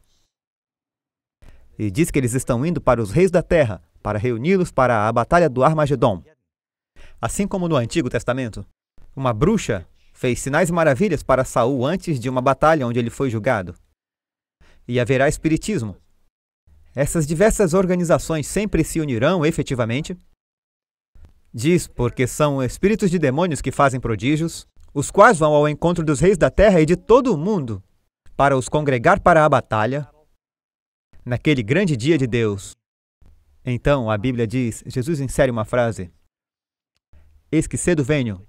S1: E diz que eles estão indo para os reis da terra, para reuni-los para a batalha do Armagedon. Assim como no Antigo Testamento, uma bruxa fez sinais e maravilhas para Saul antes de uma batalha onde ele foi julgado. E haverá espiritismo. Essas diversas organizações sempre se unirão efetivamente. Diz porque são espíritos de demônios que fazem prodígios, os quais vão ao encontro dos reis da terra e de todo o mundo, para os congregar para a batalha, naquele grande dia de Deus. Então, a Bíblia diz, Jesus insere uma frase, eis que cedo venho.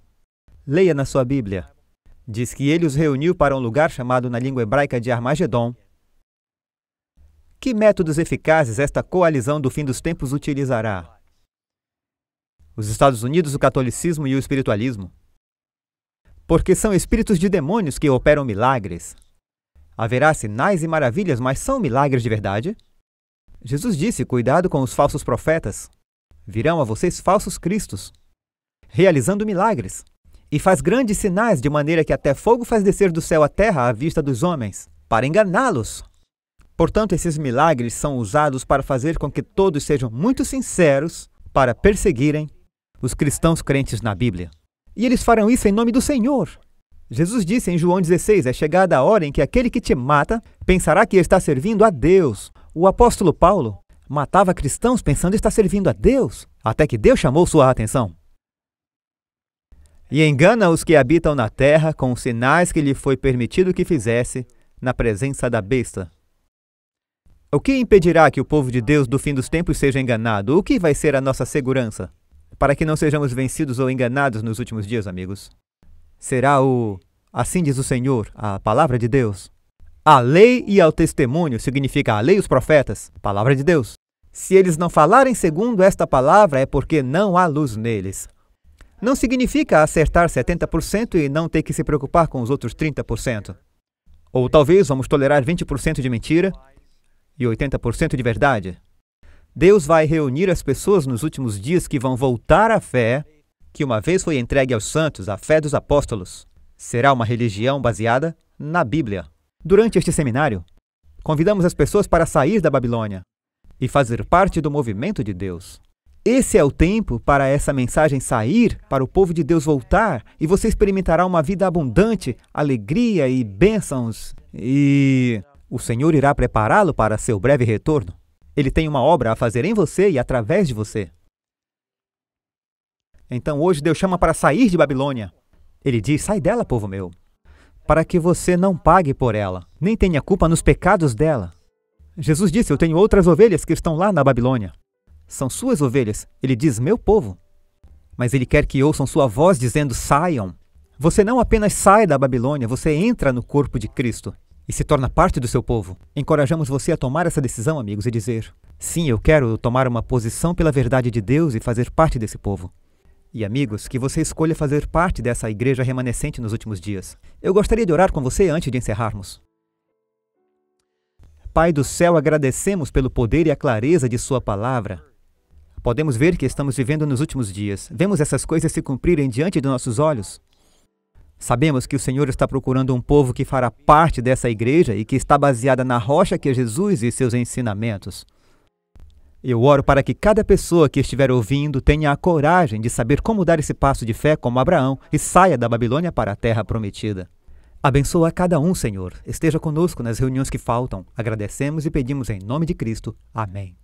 S1: Leia na sua Bíblia. Diz que ele os reuniu para um lugar chamado na língua hebraica de Armagedon. Que métodos eficazes esta coalizão do fim dos tempos utilizará? Os Estados Unidos, o catolicismo e o espiritualismo. Porque são espíritos de demônios que operam milagres. Haverá sinais e maravilhas, mas são milagres de verdade? Jesus disse, cuidado com os falsos profetas. Virão a vocês falsos cristos, realizando milagres. E faz grandes sinais, de maneira que até fogo faz descer do céu à terra à vista dos homens, para enganá-los. Portanto, esses milagres são usados para fazer com que todos sejam muito sinceros para perseguirem os cristãos crentes na Bíblia. E eles farão isso em nome do Senhor. Jesus disse em João 16, é chegada a hora em que aquele que te mata pensará que está servindo a Deus. O apóstolo Paulo matava cristãos pensando estar servindo a Deus, até que Deus chamou sua atenção. E engana os que habitam na terra com os sinais que lhe foi permitido que fizesse na presença da besta. O que impedirá que o povo de Deus do fim dos tempos seja enganado? O que vai ser a nossa segurança? Para que não sejamos vencidos ou enganados nos últimos dias, amigos. Será o assim diz o Senhor, a palavra de Deus. A lei e ao testemunho significa a lei e os profetas, palavra de Deus. Se eles não falarem segundo esta palavra, é porque não há luz neles. Não significa acertar 70% e não ter que se preocupar com os outros 30%. Ou talvez vamos tolerar 20% de mentira e 80% de verdade. Deus vai reunir as pessoas nos últimos dias que vão voltar à fé que uma vez foi entregue aos santos, a fé dos apóstolos. Será uma religião baseada na Bíblia. Durante este seminário, convidamos as pessoas para sair da Babilônia e fazer parte do movimento de Deus. Esse é o tempo para essa mensagem sair, para o povo de Deus voltar, e você experimentará uma vida abundante, alegria e bênçãos. E o Senhor irá prepará-lo para seu breve retorno. Ele tem uma obra a fazer em você e através de você. Então hoje Deus chama para sair de Babilônia. Ele diz, sai dela, povo meu, para que você não pague por ela, nem tenha culpa nos pecados dela. Jesus disse, eu tenho outras ovelhas que estão lá na Babilônia. São suas ovelhas. Ele diz, meu povo. Mas ele quer que ouçam sua voz dizendo, saiam. Você não apenas sai da Babilônia, você entra no corpo de Cristo e se torna parte do seu povo. Encorajamos você a tomar essa decisão, amigos, e dizer, sim, eu quero tomar uma posição pela verdade de Deus e fazer parte desse povo. E amigos, que você escolha fazer parte dessa igreja remanescente nos últimos dias. Eu gostaria de orar com você antes de encerrarmos. Pai do céu, agradecemos pelo poder e a clareza de sua palavra. Podemos ver que estamos vivendo nos últimos dias. Vemos essas coisas se cumprirem diante de nossos olhos. Sabemos que o Senhor está procurando um povo que fará parte dessa igreja e que está baseada na rocha que é Jesus e seus ensinamentos. Eu oro para que cada pessoa que estiver ouvindo tenha a coragem de saber como dar esse passo de fé como Abraão e saia da Babilônia para a terra prometida. Abençoa cada um, Senhor. Esteja conosco nas reuniões que faltam. Agradecemos e pedimos em nome de Cristo. Amém.